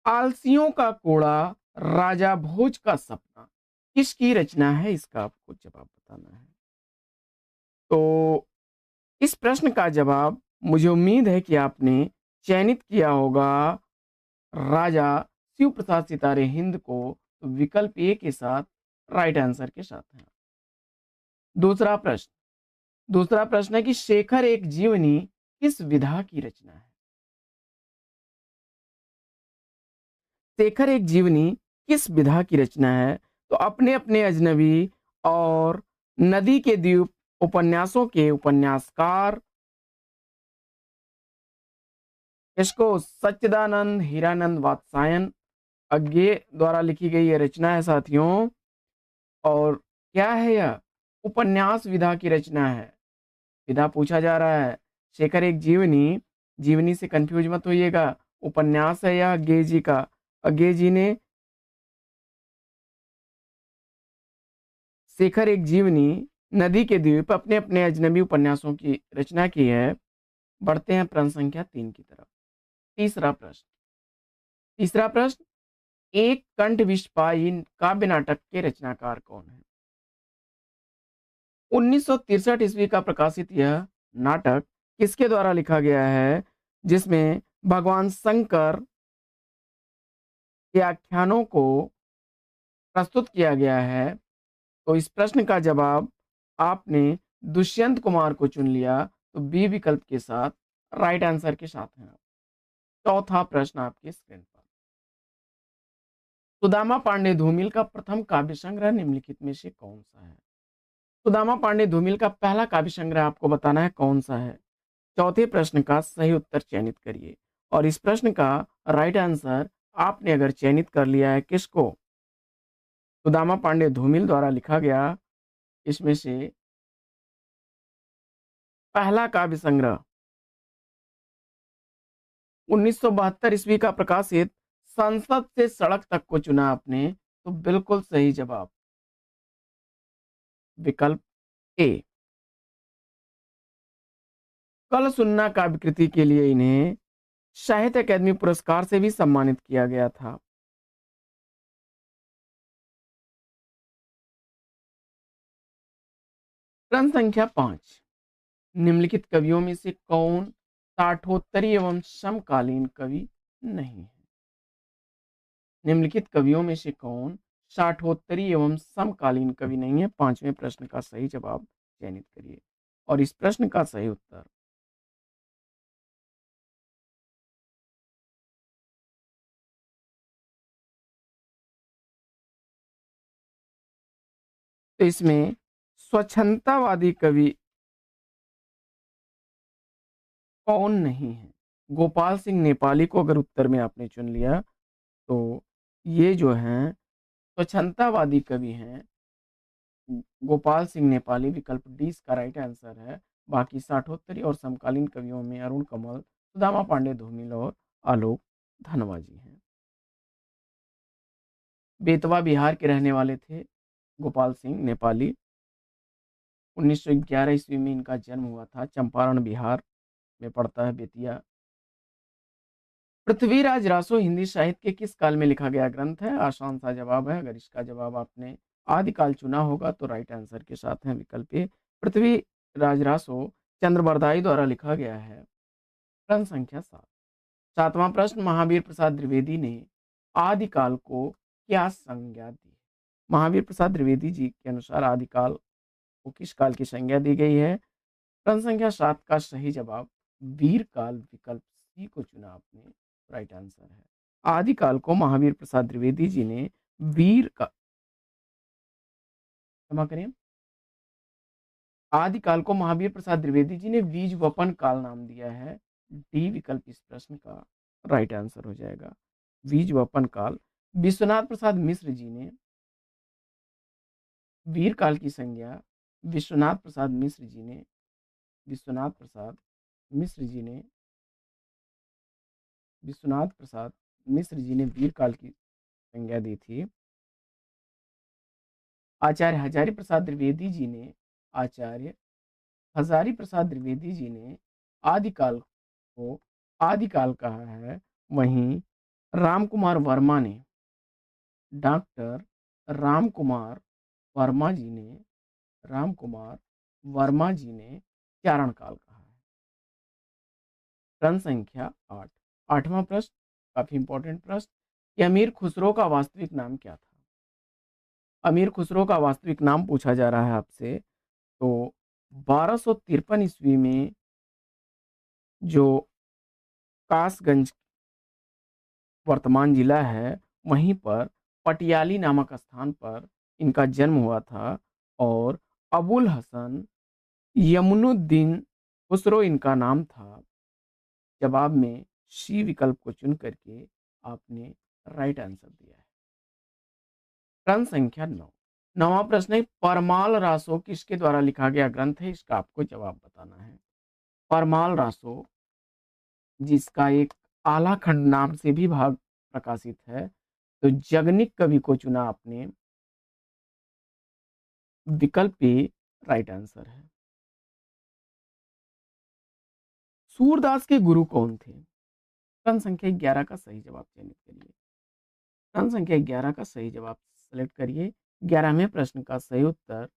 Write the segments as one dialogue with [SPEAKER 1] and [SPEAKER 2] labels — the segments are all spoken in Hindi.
[SPEAKER 1] आलसियों का कोड़ा, राजा भोज का सपना, किसकी रचना है? इसका आपको जवाब बताना है। तो इस प्रश्न का जवाब मुझे उम्मीद है कि आपने चयनित किया होगा राजा शिव प्रसाद सितारे हिंद को। तो विकल्प ए के साथ राइट आंसर के साथ है। दूसरा प्रश्न दूसरा प्रश्न है कि शेखर एक जीवनी किस विधा की रचना है? शेखर एक जीवनी किस विधा की रचना है? तो अपने अपने अजनबी और नदी के द्वीप उपन्यासों के उपन्यासकार, इसको सच्चिदानंद हीरानंद वात्सायन अज्ञे द्वारा लिखी गई ये रचना है साथियों। और क्या है यह? उपन्यास विधा की रचना है। विधा पूछा जा रहा है। शेखर एक जीवनी, जीवनी से कंफ्यूज मत होइएगा, उपन्यास है यह अज्ञे जी का। अज्ञे जी ने शेखर एक जीवनी, नदी के द्वीप, अपने अपने अजनबी उपन्यासों की रचना की है। बढ़ते हैं प्रश्न संख्या 3 की तरफ। तीसरा प्रश्न, एक कंठ विषपाई काव्य नाटक के रचनाकार कौन है? 1963 ईस्वी का प्रकाशित यह नाटक किसके द्वारा लिखा गया है, जिसमें भगवान शंकर के आख्यानों को प्रस्तुत किया गया है? तो इस प्रश्न का जवाब आपने दुष्यंत कुमार को चुन लिया, तो बी विकल्प के साथ राइट आंसर के साथ हैं। चौथा प्रश्न आपके स्क्रीन पर, सुदामा पांडे धूमिल का प्रथम काव्य संग्रह निम्नलिखित में से कौन सा है? सुदामा पांडे धूमिल का पहला काव्य संग्रह आपको बताना है कौन सा है। चौथे प्रश्न का सही उत्तर चयनित करिए। और इस प्रश्न का राइट आंसर आपने अगर चयनित कर लिया है किसको, सुदामा पांडे धूमिल द्वारा लिखा गया इसमें से पहला काव्य संग्रह 1972 ईस्वी का प्रकाशित संसद से सड़क तक को चुना आपने, तो बिल्कुल सही जवाब विकल्प ए। कल सुनना काव्य कृति के लिए इन्हें साहित्य अकादमी पुरस्कार से भी सम्मानित किया गया था। प्रश्न संख्या 5, निम्नलिखित कवियों में से कौन साठोत्तरी एवं समकालीन कवि नहीं है? निम्नलिखित कवियों में से कौन साठोत्तरी एवं समकालीन कवि नहीं है? पांचवें प्रश्न का सही जवाब चयनित करिए। और इस प्रश्न का सही उत्तर, तो इसमें स्वच्छंदतावादी कवि कौन नहीं है? गोपाल सिंह नेपाली को अगर उत्तर में आपने चुन लिया, तो ये जो हैं स्वच्छंदतावादी कवि हैं गोपाल सिंह नेपाली, विकल्प डी इसका राइट आंसर है। बाकी साठोत्तरी और समकालीन कवियों में अरुण कमल, सुदामा पांडे धूमिल और आलोक धनवा जी हैं। बेतवा बिहार के रहने वाले थे गोपाल सिंह नेपाली। 1911 ईस्वी में इनका जन्म हुआ था। चंपारण बिहार में पड़ता है बेतिया। पृथ्वीराज रासो हिंदी साहित्य के किस काल में लिखा गया ग्रंथ है? आसान सा जवाब है। अगर इसका जवाब आपने आदिकाल चुना होगा तो राइट आंसर के साथ है विकल्प ए। पृथ्वीराज रासो चंद्रबरदाई द्वारा लिखा गया है। प्रश्न संख्या 7, सातवां प्रश्न, महावीर प्रसाद द्विवेदी ने आदिकाल को क्या संज्ञा दी? महावीर प्रसाद द्विवेदी जी के अनुसार आदिकाल को किस काल की संज्ञा दी गई है? प्रश्न संख्या 7 का सही जवाब वीर काल, विकल्प सी को चुना आपने, राइट आंसर है। आदिकाल को महावीर प्रसाद द्विवेदी जी ने वीर का, क्षमा करें, आदिकाल को महावीर प्रसाद द्विवेदी जी ने बीज वपन काल नाम दिया है। डी विकल्प इस प्रश्न का राइट आंसर हो जाएगा, बीज वपन काल। विश्वनाथ प्रसाद मिश्र जी ने वीर काल की संज्ञा, विश्वनाथ प्रसाद मिश्र जी ने विश्वनाथ प्रसाद मिश्र जी ने विश्वनाथ प्रसाद मिश्र जी ने वीर काल की संज्ञा दी थी। आचार्य हजारी प्रसाद द्विवेदी जी ने आचार्य हजारी प्रसाद द्विवेदी जी ने आदिकाल को आदिकाल कहा है। वहीं रामकुमार वर्मा ने, डॉक्टर रामकुमार वर्मा जी ने, रामकुमार वर्मा जी ने चारण काल कहा है। प्रश्न संख्या 8, आठवां प्रश्न, काफी इंपॉर्टेंट प्रश्न, कि अमीर खुसरो का वास्तविक नाम क्या था? अमीर खुसरो का वास्तविक नाम पूछा जा रहा है आपसे। तो 1253 ईस्वी में जो कासगंज वर्तमान जिला है, वहीं पर पटियाली नामक स्थान पर इनका जन्म हुआ था और अबुल हसन यमुनुद्दीन खुसरो इनका नाम था। जवाब में सी विकल्प को चुन करके आपने राइट आंसर दिया है। प्रश्न संख्या 9, नौवां प्रश्न है, परमाल रासो किसके द्वारा लिखा गया ग्रंथ है? इसका आपको जवाब बताना है। परमाल रासो, जिसका एक आला खंड नाम से भी भाग प्रकाशित है, तो जगनिक कवि को चुना आपने। विकल्प ए राइट आंसर है। सूरदास के गुरु कौन थे? प्रश्न संख्या 11 का सही जवाब चयनित करिए। प्रश्न संख्या 11 का सही जवाब सेलेक्ट करिए। 11वें प्रश्न का सही उत्तर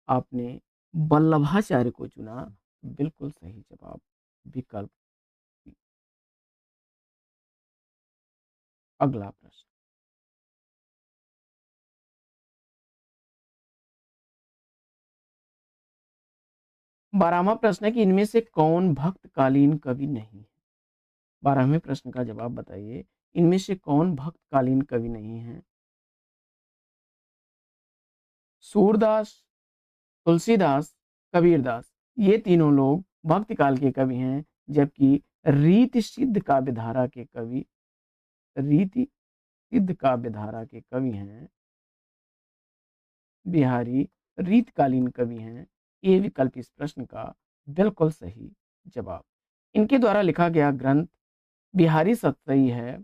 [SPEAKER 1] आपने वल्लभाचार्य को चुना। बिल्कुल सही जवाब विकल्प। अगला प्रश्न, 12वां प्रश्न है कि इनमें से कौन भक्तकालीन कवि नहीं है? 12वें प्रश्न का जवाब बताइए, इनमें से कौन भक्तकालीन कवि नहीं है? सूरदास, तुलसीदास, कबीरदास, ये तीनों लोग भक्ति काल के कवि हैं, जबकि रीति सिद्ध काव्य धारा के कवि, रीति सिद्ध काव्य धारा के कवि हैं बिहारी, रीतकालीन कवि हैं। ये विकल्प इस प्रश्न का बिल्कुल सही जवाब। इनके द्वारा लिखा गया ग्रंथ बिहारी सतसई है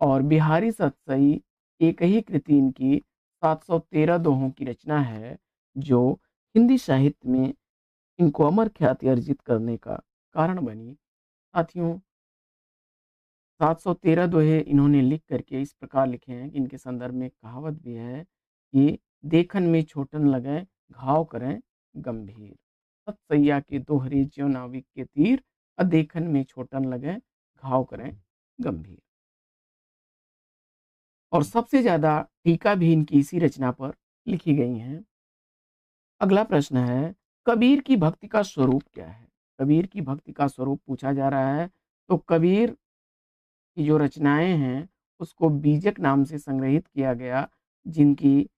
[SPEAKER 1] और बिहारी सतसई एक ही कृति इनकी 713 दोहों की रचना है, जो हिंदी साहित्य में इनको अमर ख्याति अर्जित करने का कारण बनी। साथियों, 713 दोहे इन्होंने लिख करके इस प्रकार लिखे हैं कि इनके संदर्भ में एक कहावत भी है कि देखन में छोटन लगे, घाव करें गंभीर। सतसैया के दोहरे ज्यों नाविक के तीर, देखन में छोटन लगे, घाव करें गंभीर। और सबसे ज्यादा टीका भी इनकी इसी रचना पर लिखी गई हैं। अगला प्रश्न है, कबीर की भक्ति का स्वरूप क्या है? कबीर की भक्ति का स्वरूप पूछा जा रहा है। तो कबीर की जो रचनाएं हैं, उसको बीजक नाम से संग्रहित किया गया, जिनकी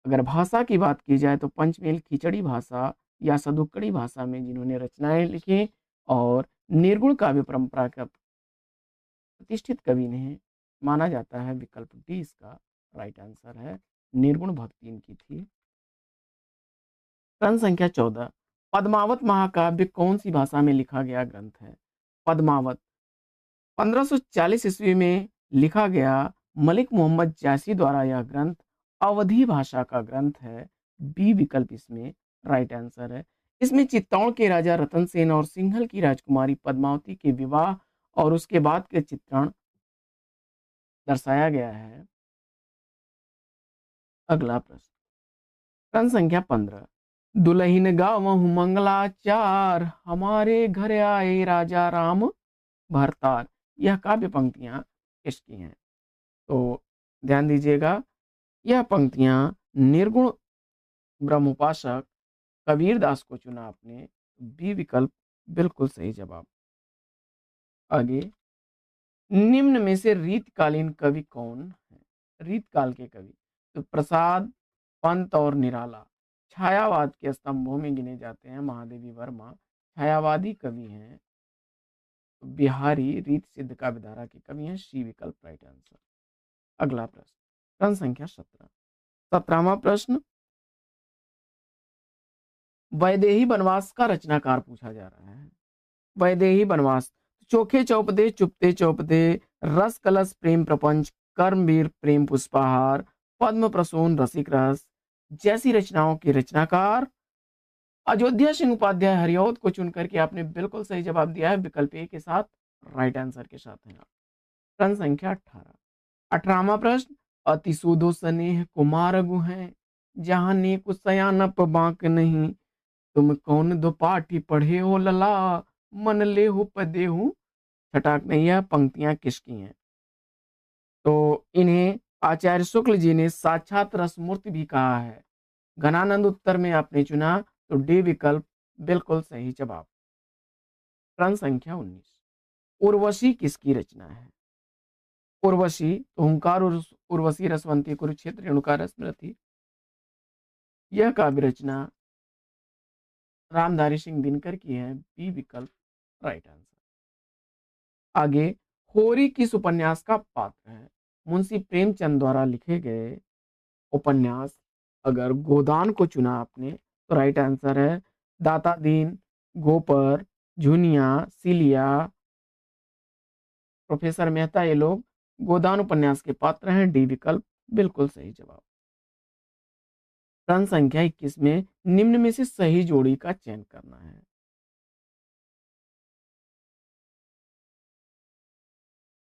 [SPEAKER 1] अगर भाषा की बात की जाए तो पंचमेल खिचड़ी भाषा या सदुक्कड़ी भाषा में जिन्होंने रचनाएं लिखी, और निर्गुण काव्य परंपरा का प्रतिष्ठित कवि ने माना जाता है। विकल्प डी इसका राइट आंसर है। निर्गुण भक्ति इनकी थी। प्रश्न संख्या 14, पद्मावत महाकाव्य कौन सी भाषा में लिखा गया ग्रंथ है? पद्मावत 1540 ईस्वी में लिखा गया मलिक मोहम्मद जैसी द्वारा यह ग्रंथ अवधी भाषा का ग्रंथ है। बी विकल्प इसमें राइट आंसर है। इसमें चित्तौड़ के राजा रतन सेन और सिंघल की राजकुमारी पद्मावती के विवाह और उसके बाद के चित्रण दर्शाया गया है। अगला प्रश्न, प्रश्न संख्या 15, दुल्हन गावहु मंगलाचार, हमारे घर आए राजा राम भरतार। यह काव्य पंक्तियां किसकी हैं? तो ध्यान दीजिएगा, यह पंक्तियां निर्गुण ब्रह्मोपासक कबीरदास को चुना आपने। बी विकल्प बिल्कुल सही जवाब। आगे, निम्न में से रीतकालीन कवि कौन है? रीतकाल के कवि तो प्रसाद, पंत और निराला छायावाद के स्तंभों में गिने जाते हैं। महादेवी वर्मा छायावादी कवि हैं। बिहारी रीत सिद्ध काव्य धारा के कवि हैं। सी विकल्प राइट आंसर। अगला प्रश्न, प्रश्न संख्या 17, 17वां प्रश्न, वैदेही वनवास का रचनाकार पूछा जा रहा है। वैदेही वनवास, चोखे चौपदे, चुपते चौपदे, रस कलश प्रेम प्रपंच, कर्मवीर प्रेम पुष्पहार, पद्म प्रसून रसिक रस जैसी रचनाओं के रचनाकार अयोध्या सिंह उपाध्याय हरिऔध को चुन करके आपने बिल्कुल सही जवाब दिया है। विकल्प ए के साथ राइट आंसर के साथ है। प्रश्न संख्या 18, 18वां प्रश्न, अति सूदो स्नेह कुमार गुहै, जहाँ नेक सयानप बांक नहीं, तुम कौन दो पाठी पढ़े हो लला, मन ले हो पदे हूँ छटाक नहीं। यह पंक्तियां किसकी हैं? तो इन्हें आचार्य शुक्ल जी ने साक्षात रसमूर्ति भी कहा है। घनानंद उत्तर में आपने चुना, तो डी विकल्प बिल्कुल सही जवाब। प्रश्न संख्या 19, उर्वशी किसकी रचना है? उर्वशी तो हुंकार उर्वशी रसवंती कुरुक्षेत्र रेणुका स्मृति, यह काव्य रचना रामधारी सिंह दिनकर की है। बी विकल्प राइट आंसर। आगे, होरी किस उपन्यास का पात्र है? मुंशी प्रेमचंद द्वारा लिखे गए उपन्यास। अगर गोदान को चुना आपने तो राइट आंसर है दाता दीन, गोपर, झुनिया, सिलिया, प्रोफेसर मेहता, ये लोग गोदान उपन्यास के पात्र हैं। डी विकल्प बिल्कुल सही जवाब। प्रश्न संख्या 21 में निम्न में से सही जोड़ी का चयन करना है।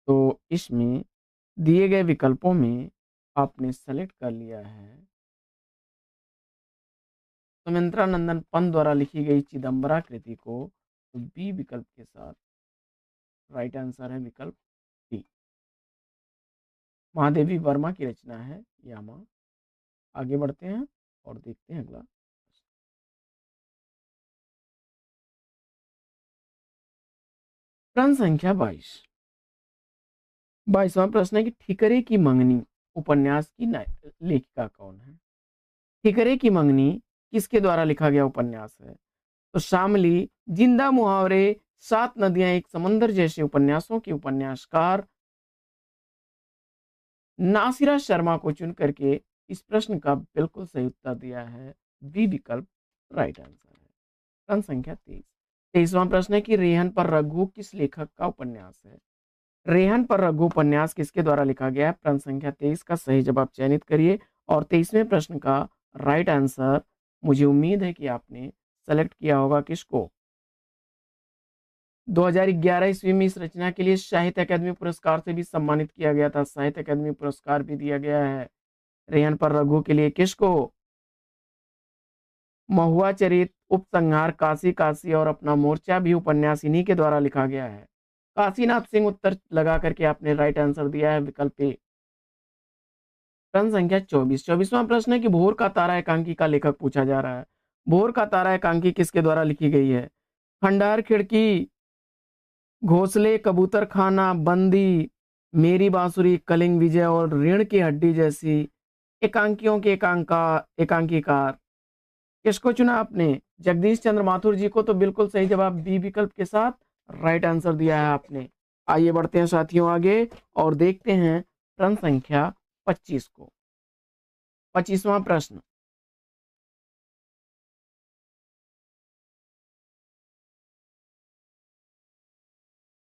[SPEAKER 1] तो इसमें दिए गए विकल्पों में आपने सेलेक्ट कर लिया है सुमित्रा नंदन पंत द्वारा लिखी गई चिदम्बरा कृति को, तो बी विकल्प के साथ राइट आंसर है विकल्प डी। महादेवी वर्मा की रचना है यामा। आगे बढ़ते हैं और देखते हैं अगला प्रश्न संख्या 22। 22वां प्रश्न है कि ठिकरे की मंगनी उपन्यास की लेखिका कौन है? ठिकरे की मंगनी किसके द्वारा लिखा गया उपन्यास है? तो शामली, जिंदा मुहावरे, सात नदियां एक समंदर जैसे उपन्यासों के उपन्यासकार नासिरा शर्मा को चुन करके इस प्रश्न का बिल्कुल सही उत्तर दिया है। बी विकल्प राइट आंसर है। प्रश्न संख्या 23। 23वां प्रश्न है कि रेहन पर रघु किस लेखक का उपन्यास है? रेहन पर रघु उपन्यास किसके द्वारा लिखा गया है? प्रश्न संख्या 23 का सही जवाब चयनित करिए और 23वें प्रश्न का राइट आंसर मुझे उम्मीद है कि आपने सेलेक्ट किया होगा किसको। 2011 ईस्वी में इस रचना के लिए साहित्य अकादमी पुरस्कार से भी सम्मानित किया गया था। साहित्य अकादमी पुरस्कार भी दिया गया है रेहन पर रघु के लिए किसको? महुआ चरित, उपसंहार, काशी काशी और अपना मोर्चा भी उपन्यास इन्हीं के द्वारा लिखा गया है। काशीनाथ सिंह उत्तर लगा करके आपने राइट आंसर दिया है विकल्प ए। प्रश्न संख्या 24। 24वां प्रश्न है कि भोर का तारा एकांकी का लेखक पूछा जा रहा है। भोर का तारा एकांकी किसके द्वारा लिखी गई है? खंडहर खिड़की, घोंसले, कबूतर खाना, बंदी, मेरी बांसुरी, कलिंग विजय और ऋण की हड्डी जैसी एकांकियों के एकांकीकार किसको चुना आपने? जगदीश चंद्र माथुर जी को, तो बिल्कुल सही जवाब बी विकल्प के साथ राइट आंसर दिया है आपने। आइए बढ़ते हैं साथियों आगे और देखते हैं प्रश्न संख्या 25 को। 25वां प्रश्न,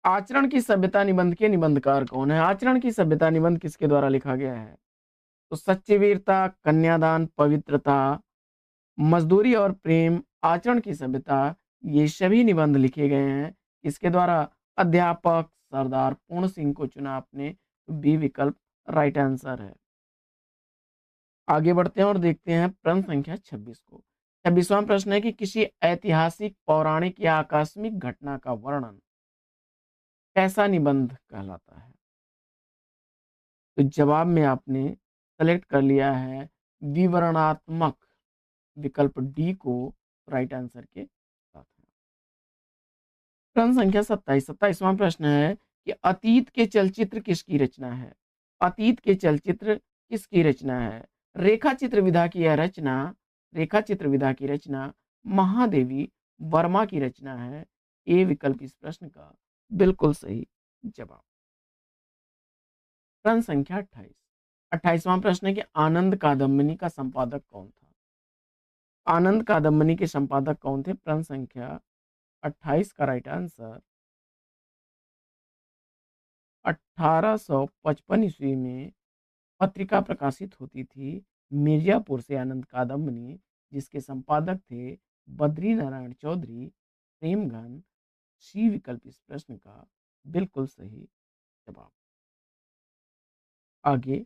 [SPEAKER 1] आचरण की सभ्यता निबंध के निबंधकार कौन है? आचरण की सभ्यता निबंध किसके द्वारा लिखा गया है? तो सच्ची वीरता, कन्यादान, पवित्रता, मजदूरी और प्रेम, आचरण की सभ्यता, ये सभी निबंध लिखे गए हैं इसके द्वारा? अध्यापक सरदार पूर्ण सिंह को चुना आपने। बी विकल्प राइट आंसर है। आगे बढ़ते हैं और देखते हैं प्रश्न संख्या 26 को। 26वां प्रश्न है कि किसी ऐतिहासिक, पौराणिक या आकस्मिक घटना का वर्णन कैसा निबंध कहलाता है? तो जवाब में आपने सेलेक्ट कर लिया है विवरणात्मक, विकल्प डी को राइट आंसर के साथ। प्रश्न संख्या 27। 27वां प्रश्न है कि अतीत के चलचित्र किसकी रचना है? अतीत के चलचित्र किसकी रचना है? रेखा चित्र विधा की यह रचना, रेखा चित्र विधा की रचना महादेवी वर्मा की रचना है। ए विकल्प इस प्रश्न का बिल्कुल सही जवाब। प्रश्न संख्या 28। 28वां प्रश्न है कि आनंद कादम्बिनी का संपादक कौन था? आनंद कादम्बिनी के संपादक कौन थे? प्रश्न संख्या 28 का राइट आंसर 1855 ईस्वी में पत्रिका प्रकाशित होती थी मिर्जापुर से आनंद कादम्बिनी, जिसके संपादक थे बद्री नारायण चौधरी। प्रेमघन, सी विकल्प इस प्रश्न का बिल्कुल सही जवाब। आगे,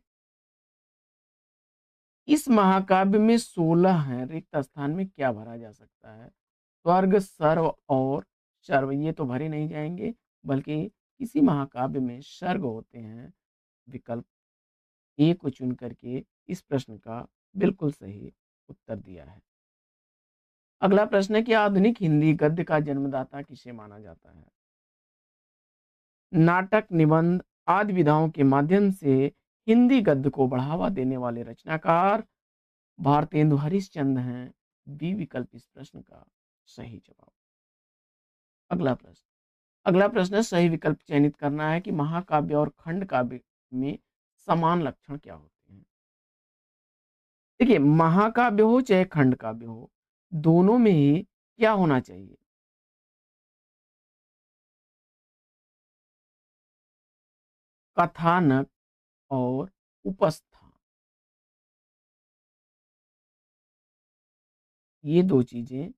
[SPEAKER 1] इस महाकाव्य में 16 हैं, रिक्त स्थान में क्या भरा जा सकता है? स्वर्ग, सर्व और शर्व, ये तो भरे नहीं जाएंगे, बल्कि किसी महाकाव्य में सर्ग होते हैं। विकल्प ए को चुन करके इस प्रश्न का बिल्कुल सही उत्तर दिया है। अगला प्रश्न है कि आधुनिक हिंदी गद्य का जन्मदाता किसे माना जाता है? नाटक, निबंध आदि विधाओं के माध्यम से हिंदी गद्य को बढ़ावा देने वाले रचनाकार भारतेंदु हरिश्चंद्र हैं। बी विकल्प इस प्रश्न का सही जवाब। अगला प्रश्न, है सही विकल्प चयनित करना है कि महाकाव्य और खंड काव्य में समान लक्षण क्या होते हैं। देखिए, महाकाव्य हो चाहे खंड काव्य हो, दोनों में ही क्या होना चाहिए? कथानक और उपस्थान, ये दो चीजें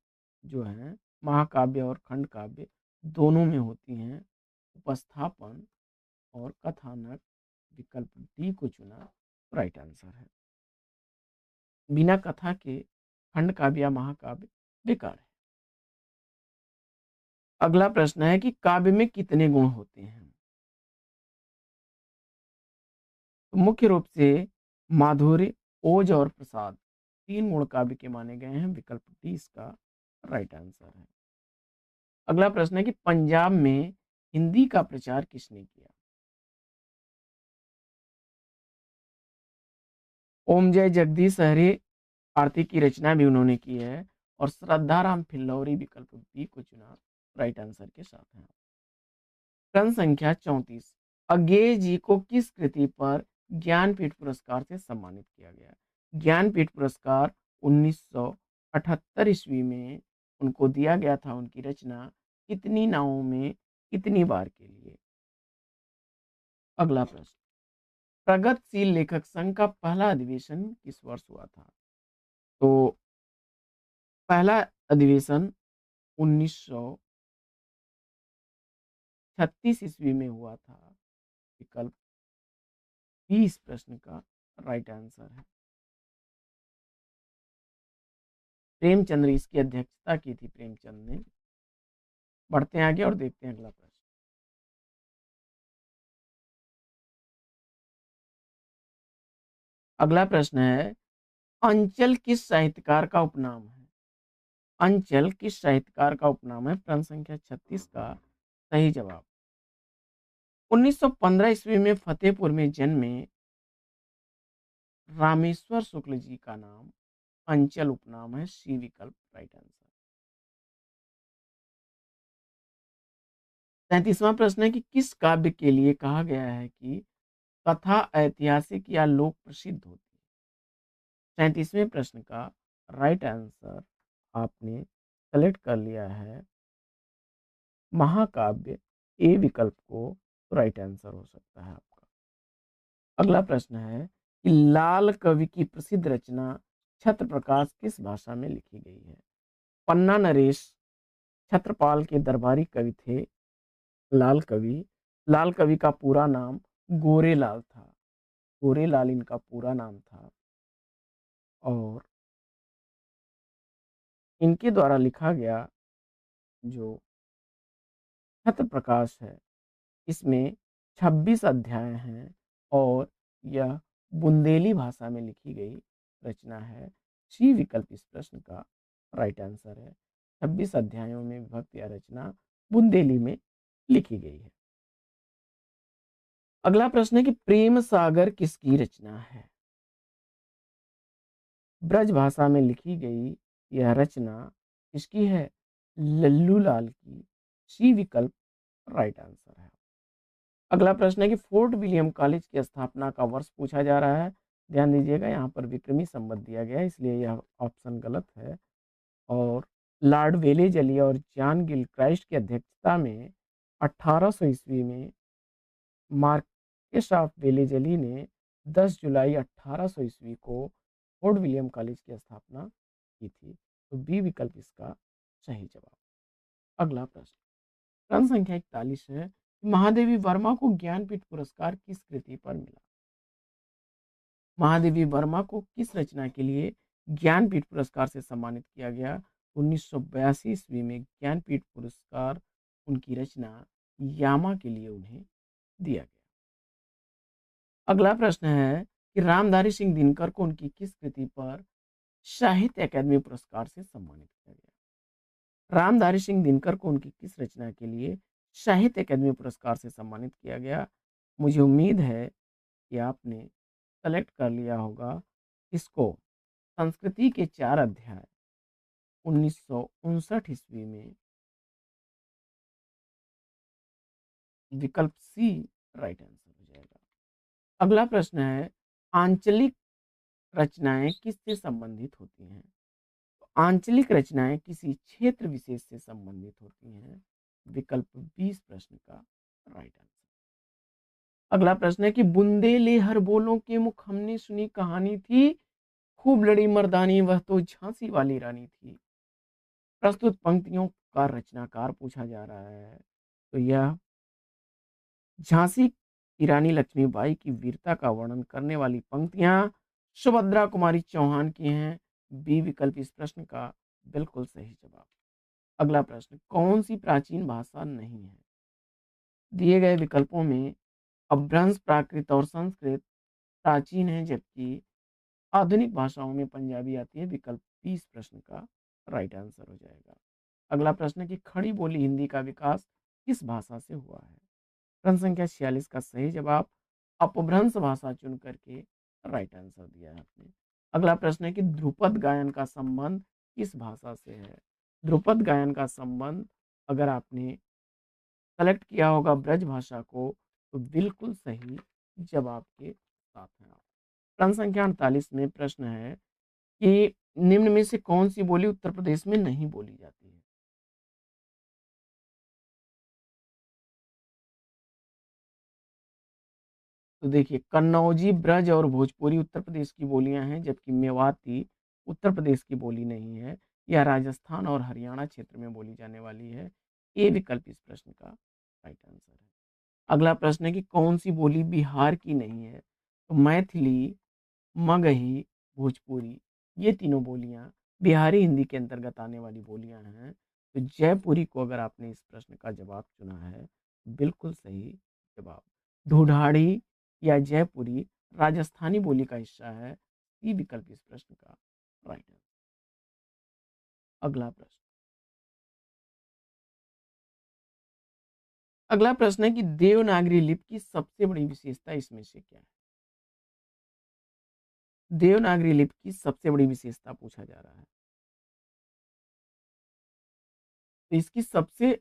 [SPEAKER 1] जो हैं महाकाव्य और खंड काव्य दोनों में होती हैं। उपस्थापन और कथानक, विकल्प डी को चुना राइट आंसर है। बिना कथा के खंड काव्य या महाकाव्य बेकार है। अगला प्रश्न है कि काव्य में कितने गुण होते हैं? तो मुख्य रूप से माधुर्य, ओज और प्रसाद, 3 गुण काव्य के माने गए हैं। विकल्प डी इसका राइट आंसर है। अगला प्रश्न है कि पंजाब में हिंदी का प्रचार किसने किया? ओम जय जगदीश हरे आरती की रचना भी उन्होंने की है। और श्रद्धाराम फिल्लौरी, विकल्प बी को चुना राइट आंसर के साथ है। प्रश्न संख्या 34, अज्ञेय जी को किस कृति पर ज्ञानपीठ पुरस्कार से सम्मानित किया गया? ज्ञानपीठ पुरस्कार 1978 ईस्वी में उनको दिया गया था। उनकी रचना कितनी नावों में कितनी बार के लिए? अगला प्रश्न, प्रगतिशील लेखक संघ का पहला अधिवेशन किस वर्ष हुआ था? तो पहला अधिवेशन 1936 ईस्वी में हुआ था। विकल्प बी इस प्रश्न का राइट आंसर है। प्रेमचंद ने इसकी अध्यक्षता की थी, प्रेमचंद ने। बढ़ते हैं आगे और देखते हैं अगला प्रश्न। अगला प्रश्न है, अंचल किस साहित्यकार का उपनाम है? अंचल किस साहित्यकार का उपनाम है? प्रश्न संख्या 36 का सही जवाब। 1915 ईस्वी में फतेहपुर में जन्मे रामेश्वर शुक्ल जी का नाम अंचल उपनाम है। सी विकल्प राइट आंसर। 37वां प्रश्न है कि किस काव्य के लिए कहा गया है कि कथा ऐतिहासिक या लोक प्रसिद्ध होती है? 37वें प्रश्न का राइट आंसर आपने सेलेक्ट कर लिया है महाकाव्य, ए विकल्प को राइट आंसर हो सकता है आपका। अगला प्रश्न है कि लाल कवि की प्रसिद्ध रचना छत्र प्रकाश किस भाषा में लिखी गई है? पन्ना नरेश छत्रपाल के दरबारी कवि थे। लाल कवि, लाल कवि का पूरा नाम गोरेलाल था। गोरेलाल इनका पूरा नाम था। और इनके द्वारा लिखा गया जो छत्र प्रकाश है, इसमें 26 अध्याय हैं और यह बुंदेली भाषा में लिखी गई रचना है। सी विकल्प इस प्रश्न का राइट आंसर है। 26 अध्यायों में विभक्त यह रचना बुंदेली में लिखी गई है। अगला प्रश्न है कि प्रेम सागर किसकी रचना है? ब्रज भाषा में लिखी गई यह रचना किसकी है? लल्लू लाल की। सी विकल्प राइट आंसर है। अगला प्रश्न है कि फोर्ट विलियम कॉलेज की स्थापना का वर्ष पूछा जा रहा है। ध्यान दीजिएगा, यहाँ पर विक्रमी संवत दिया गया है, इसलिए यह ऑप्शन गलत है। और लॉर्ड वेलेजली और जॉन गिल क्राइस्ट की अध्यक्षता में 1800 ईस्वी में मार्केस ऑफ वेलेजली ने 10 जुलाई 1800 ईस्वी को फोर्ट विलियम कॉलेज की स्थापना की थी। तो बी विकल्प इसका सही जवाब। अगला प्रश्न, प्रश्न संख्या 41 है, महादेवी वर्मा को ज्ञानपीठ पुरस्कार किस कृति पर मिला? महादेवी वर्मा को किस रचना के लिए ज्ञानपीठ पुरस्कार से सम्मानित किया गया? 1982 ईस्वी में ज्ञानपीठ पुरस्कार उनकी रचना यामा के लिए उन्हें दिया गया। अगला प्रश्न है कि रामधारी सिंह दिनकर को उनकी किस कृति पर साहित्य अकादमी पुरस्कार से सम्मानित किया गया? रामधारी सिंह दिनकर को उनकी किस रचना के लिए साहित्य अकादमी पुरस्कार से सम्मानित किया गया? मुझे उम्मीद है कि आपने सेलेक्ट कर लिया होगा इसको। संस्कृति के 4 अध्याय 1959 ईस्वी में, विकल्प सी राइट आंसर हो जाएगा। अगला प्रश्न है, आंचलिक रचनाएं किससे संबंधित होती हैं? तो आंचलिक रचनाएं किसी क्षेत्र विशेष से संबंधित होती हैं। विकल्प 20 प्रश्न का राइट आंसर। अगला प्रश्न है कि बुंदेले हर बोलों के मुख हमने सुनी कहानी थी, खूब लड़ी मर्दानी वह तो झांसी वाली रानी थी। प्रस्तुत पंक्तियों का रचनाकार पूछा जा रहा है, तो यह झांसी की रानी लक्ष्मीबाई की वीरता का वर्णन करने वाली पंक्तियां सुभद्रा कुमारी चौहान की हैं। बी विकल्प इस प्रश्न का बिल्कुल सही जवाब। अगला प्रश्न, कौन सी प्राचीन भाषा नहीं है? दिए गए विकल्पों में अपभ्रंश, प्राकृत और संस्कृत प्राचीन है, जबकि आधुनिक भाषाओं में पंजाबी आती है। विकल्प 20 प्रश्न का राइट आंसर हो जाएगा। अगला प्रश्न है कि खड़ी बोली हिंदी का विकास किस भाषा से हुआ है? प्रश्न संख्या 46 का सही जवाब अपभ्रंश भाषा चुन करके राइट आंसर दिया है आपने। अगला प्रश्न है कि ध्रुपद गायन का संबंध किस भाषा से है? ध्रुपद गायन का संबंध अगर आपने सेलेक्ट किया होगा ब्रज भाषा को, तो बिल्कुल सही जवाब के साथ है आप। प्रश्न संख्या 48 में प्रश्न है कि निम्न में से कौन सी बोली उत्तर प्रदेश में नहीं बोली जाती है? तो देखिए, कन्नौजी, ब्रज और भोजपुरी उत्तर प्रदेश की बोलियां हैं, जबकि मेवाती उत्तर प्रदेश की बोली नहीं है। यह राजस्थान और हरियाणा क्षेत्र में बोली जाने वाली है। ए विकल्प इस प्रश्न का राइट आंसर है। अगला प्रश्न है कि कौन सी बोली बिहार की नहीं है? तो मैथिली, मगही, भोजपुरी, ये तीनों बोलियां बिहारी हिंदी के अंतर्गत आने वाली बोलियां हैं। तो जयपुरी को अगर आपने इस प्रश्न का जवाब चुना है, बिल्कुल सही जवाब। ढूढ़ाड़ी या जयपुरी राजस्थानी बोली का हिस्सा है। सी विकल्प इस प्रश्न का राइट है। अगला प्रश्न है कि देवनागरी लिपि की सबसे बड़ी विशेषता इसमें से क्या है? देवनागरी लिपि की सबसे बड़ी विशेषता पूछा जा रहा है। तो इसकी सबसे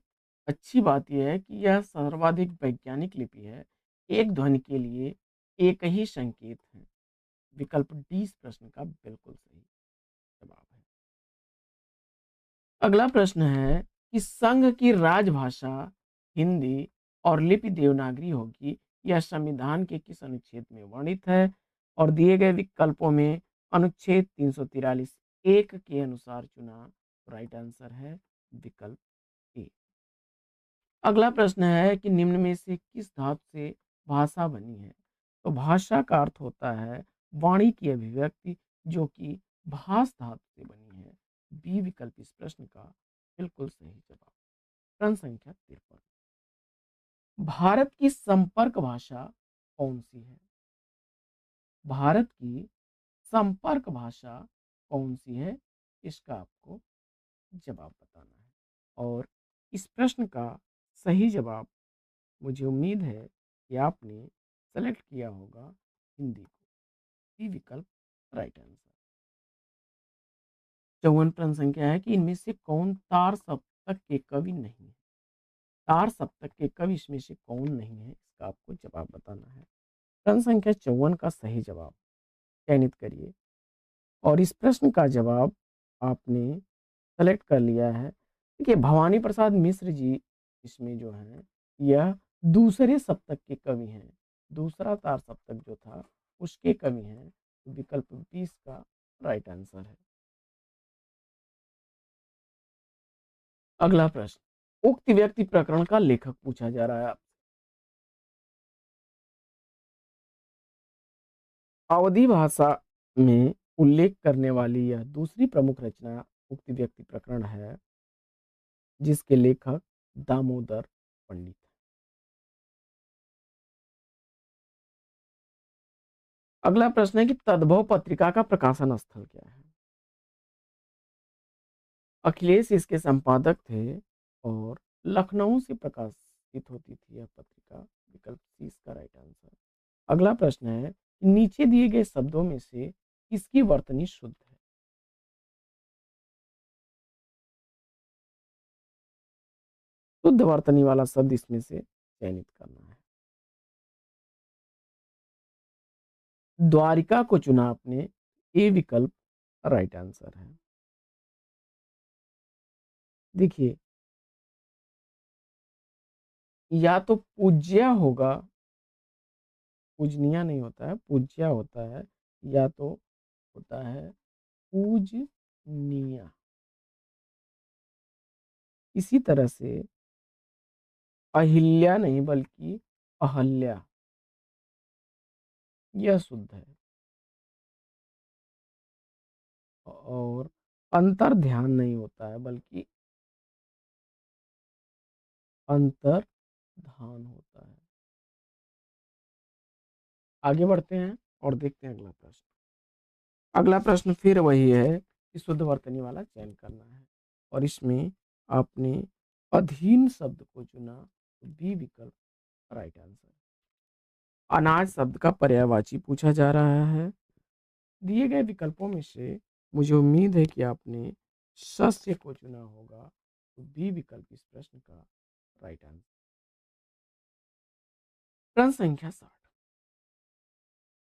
[SPEAKER 1] अच्छी बात यह है कि यह सर्वाधिक वैज्ञानिक लिपि है। एक ध्वनि के लिए एक ही संकेत है। विकल्प डी इस प्रश्न का बिल्कुल सही जवाब है। अगला प्रश्न है कि संघ की राजभाषा हिंदी और लिपि देवनागरी होगी, यह संविधान के किस अनुच्छेद में वर्णित है? और दिए गए विकल्पों में अनुच्छेद 343 एक के अनुसार चुना। राइट आंसर है विकल्प ए। अगला प्रश्न है कि निम्न में से किस धातु से भाषा बनी है? तो भाषा का अर्थ होता है वाणी की अभिव्यक्ति, जो कि भाष धातु से बनी है। बी विकल्प इस प्रश्न का बिल्कुल सही जवाब। प्रश्न संख्या 53, भारत की संपर्क भाषा कौन सी है? भारत की संपर्क भाषा कौन सी है, इसका आपको जवाब बताना है। और इस प्रश्न का सही जवाब, मुझे उम्मीद है कि आपने सेलेक्ट किया होगा हिंदी को। सी विकल्प राइट आंसर। 54 प्रश्न संख्या है कि इनमें से कौन तार सप्तक के कवि नहीं है? तार सप्तक के कवि इसमें से कौन नहीं है, इसका आपको जवाब बताना है। प्रश्न संख्या 54 का सही जवाब चयनित करिए। और इस प्रश्न का जवाब आपने सेलेक्ट कर लिया है। देखिए, भवानी प्रसाद मिश्र जी इसमें जो है, यह दूसरे सप्तक के कवि हैं। दूसरा तार सप्तक जो था उसके कवि हैं। तो विकल्प 20 का राइट आंसर है। अगला प्रश्न, उक्त व्यक्ति प्रकरण का लेखक पूछा जा रहा है। अवधी भाषा में उल्लेख करने वाली यह दूसरी प्रमुख रचना उक्ति व्यक्ति प्रकरण है, जिसके लेखक दामोदर पंडित हैं। अगला प्रश्न है कि तद्भव पत्रिका का प्रकाशन स्थल क्या है? अखिलेश इसके संपादक थे और लखनऊ से प्रकाशित होती थी यह पत्रिका। विकल्प सी इसका राइट आंसर। अगला प्रश्न है कि नीचे दिए गए शब्दों में से किसकी वर्तनी शुद्ध है? शुद्ध वर्तनी वाला शब्द इसमें से चयनित करना है। द्वारिका को चुना आपने, ए विकल्प राइट आंसर है। देखिए, या तो पूज्या होगा, पूजनिया नहीं होता है, पूज्या होता है, या तो होता है पूजनिया। इसी तरह से अहिल्या नहीं बल्कि अहल्या, यह शुद्ध है। और अंतर ध्यान नहीं होता है बल्कि अंतर धान होता है। आगे बढ़ते हैं और देखते हैं अगला प्रश्न। अगला प्रश्न फिर वही है कि शुद्ध वर्तनी वाला चयन करना है, और इसमें आपने अधीन शब्द को चुना, तो बी विकल्प राइट आंसर। अनाज शब्द का पर्यायवाची पूछा जा रहा है। दिए गए विकल्पों में से मुझे उम्मीद है कि आपने सस्य को चुना होगा, तो बी विकल्प इस प्रश्न का राइट आंसर। प्रश्न संख्या 60।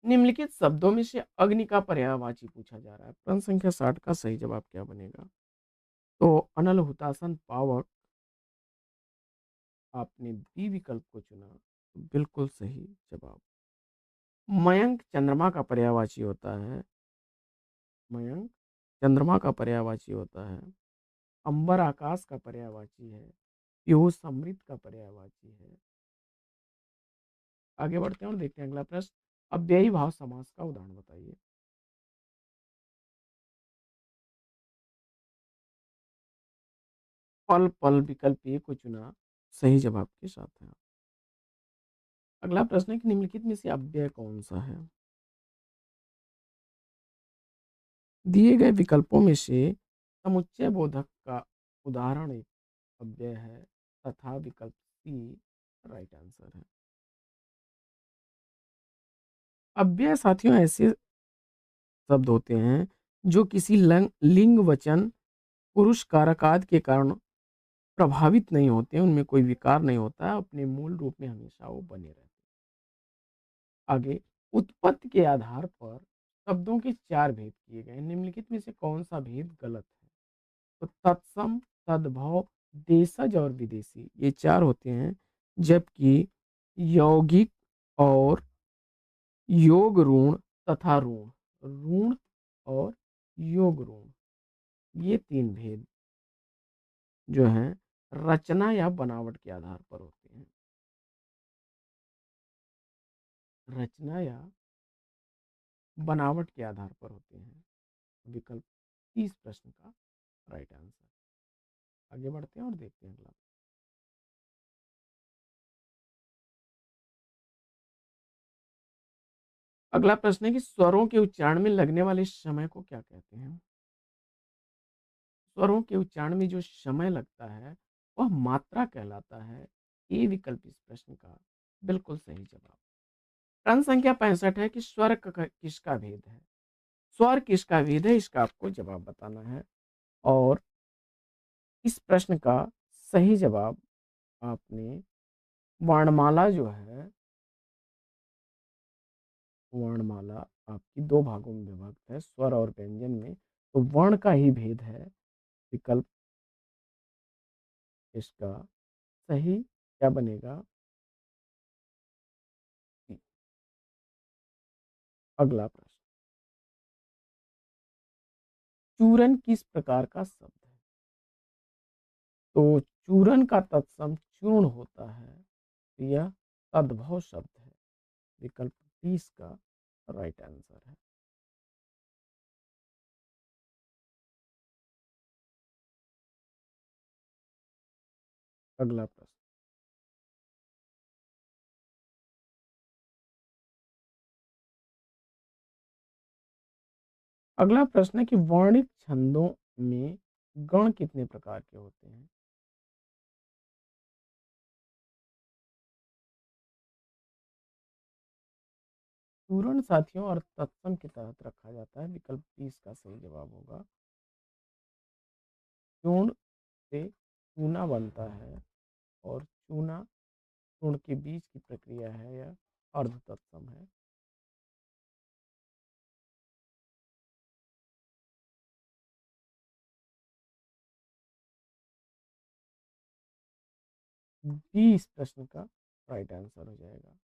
[SPEAKER 1] निम्नलिखित शब्दों में से अग्नि का पर्यायवाची पूछा जा रहा है। प्रश्न संख्या 60 का सही जवाब क्या बनेगा? तो अनल हुतासन पावक, आपने बी विकल्प को चुना, तो बिल्कुल सही जवाब। मयंक चंद्रमा का पर्यायवाची होता है, मयंक चंद्रमा का पर्यायवाची होता है। अंबर आकाश का पर्यायवाची है। पीयूष समृद्ध का पर्यायवाची है। आगे बढ़ते हैं और देखते हैं अगला प्रश्न। अव्ययी भाव समास का उदाहरण बताइए। पल पल विकल्प ए को चुना, सही जवाब के साथ है। अगला प्रश्न है कि निम्नलिखित में से अव्यय कौन सा है? दिए गए विकल्पों में से समुच्चय बोधक का उदाहरण एक अव्यय है, तथा विकल्प सी राइट आंसर है। अव्यय साथियों ऐसे शब्द होते हैं जो किसी लिंग वचन पुरुष कारकाद के कारण प्रभावित नहीं होते, उनमें कोई विकार नहीं होता है, अपने मूल रूप में हमेशा वो बने रहते हैं। आगे, उत्पत्ति के आधार पर शब्दों के चार भेद किए गए, निम्नलिखित में से कौन सा भेद गलत है? तो तत्सम, तद्भव, देशज और विदेशी, ये चार होते हैं, जबकि यौगिक और योग ऋण तथा ऋण, ऋण और योग ऋण, ये तीन भेद जो हैं रचना या बनावट के आधार पर होते हैं। रचना या बनावट के आधार पर होते हैं। विकल्प 30 प्रश्न का राइट आंसर। आगे बढ़ते हैं और देखते हैं अगला। अगला प्रश्न है कि स्वरों के उच्चारण में लगने वाले समय को क्या कहते हैं? स्वरों के उच्चारण में जो समय लगता है वह मात्रा कहलाता है। ए विकल्प इस प्रश्न का बिल्कुल सही जवाब। प्रश्न संख्या 65 है कि स्वर किसका भेद है? स्वर किसका भेद है, इसका आपको जवाब बताना है, और इस प्रश्न का सही जवाब आपने वर्णमाला जो है, वर्णमाला आपकी दो भागों में विभक्त है, स्वर और व्यंजन में, तो वर्ण का ही भेद है। विकल्प इसका सही क्या बनेगा? अगला प्रश्न, चूरन किस प्रकार का शब्द है? तो चूरन का तत्सम चूर्ण होता है, तो यह तद्भव शब्द है। विकल्प 30 का राइट आंसर है। अगला प्रश्न। अगला प्रश्न है कि वर्णित छंदों में गण कितने प्रकार के होते हैं? पूर्ण साथियों और तत्सम के तहत रखा जाता है। विकल्प 20 का सही जवाब होगा। चूर्ण से चूना बनता है और चूना चूर्ण के बीच की प्रक्रिया है, यह अर्ध तत्सम है। 20 प्रश्न का राइट आंसर हो जाएगा।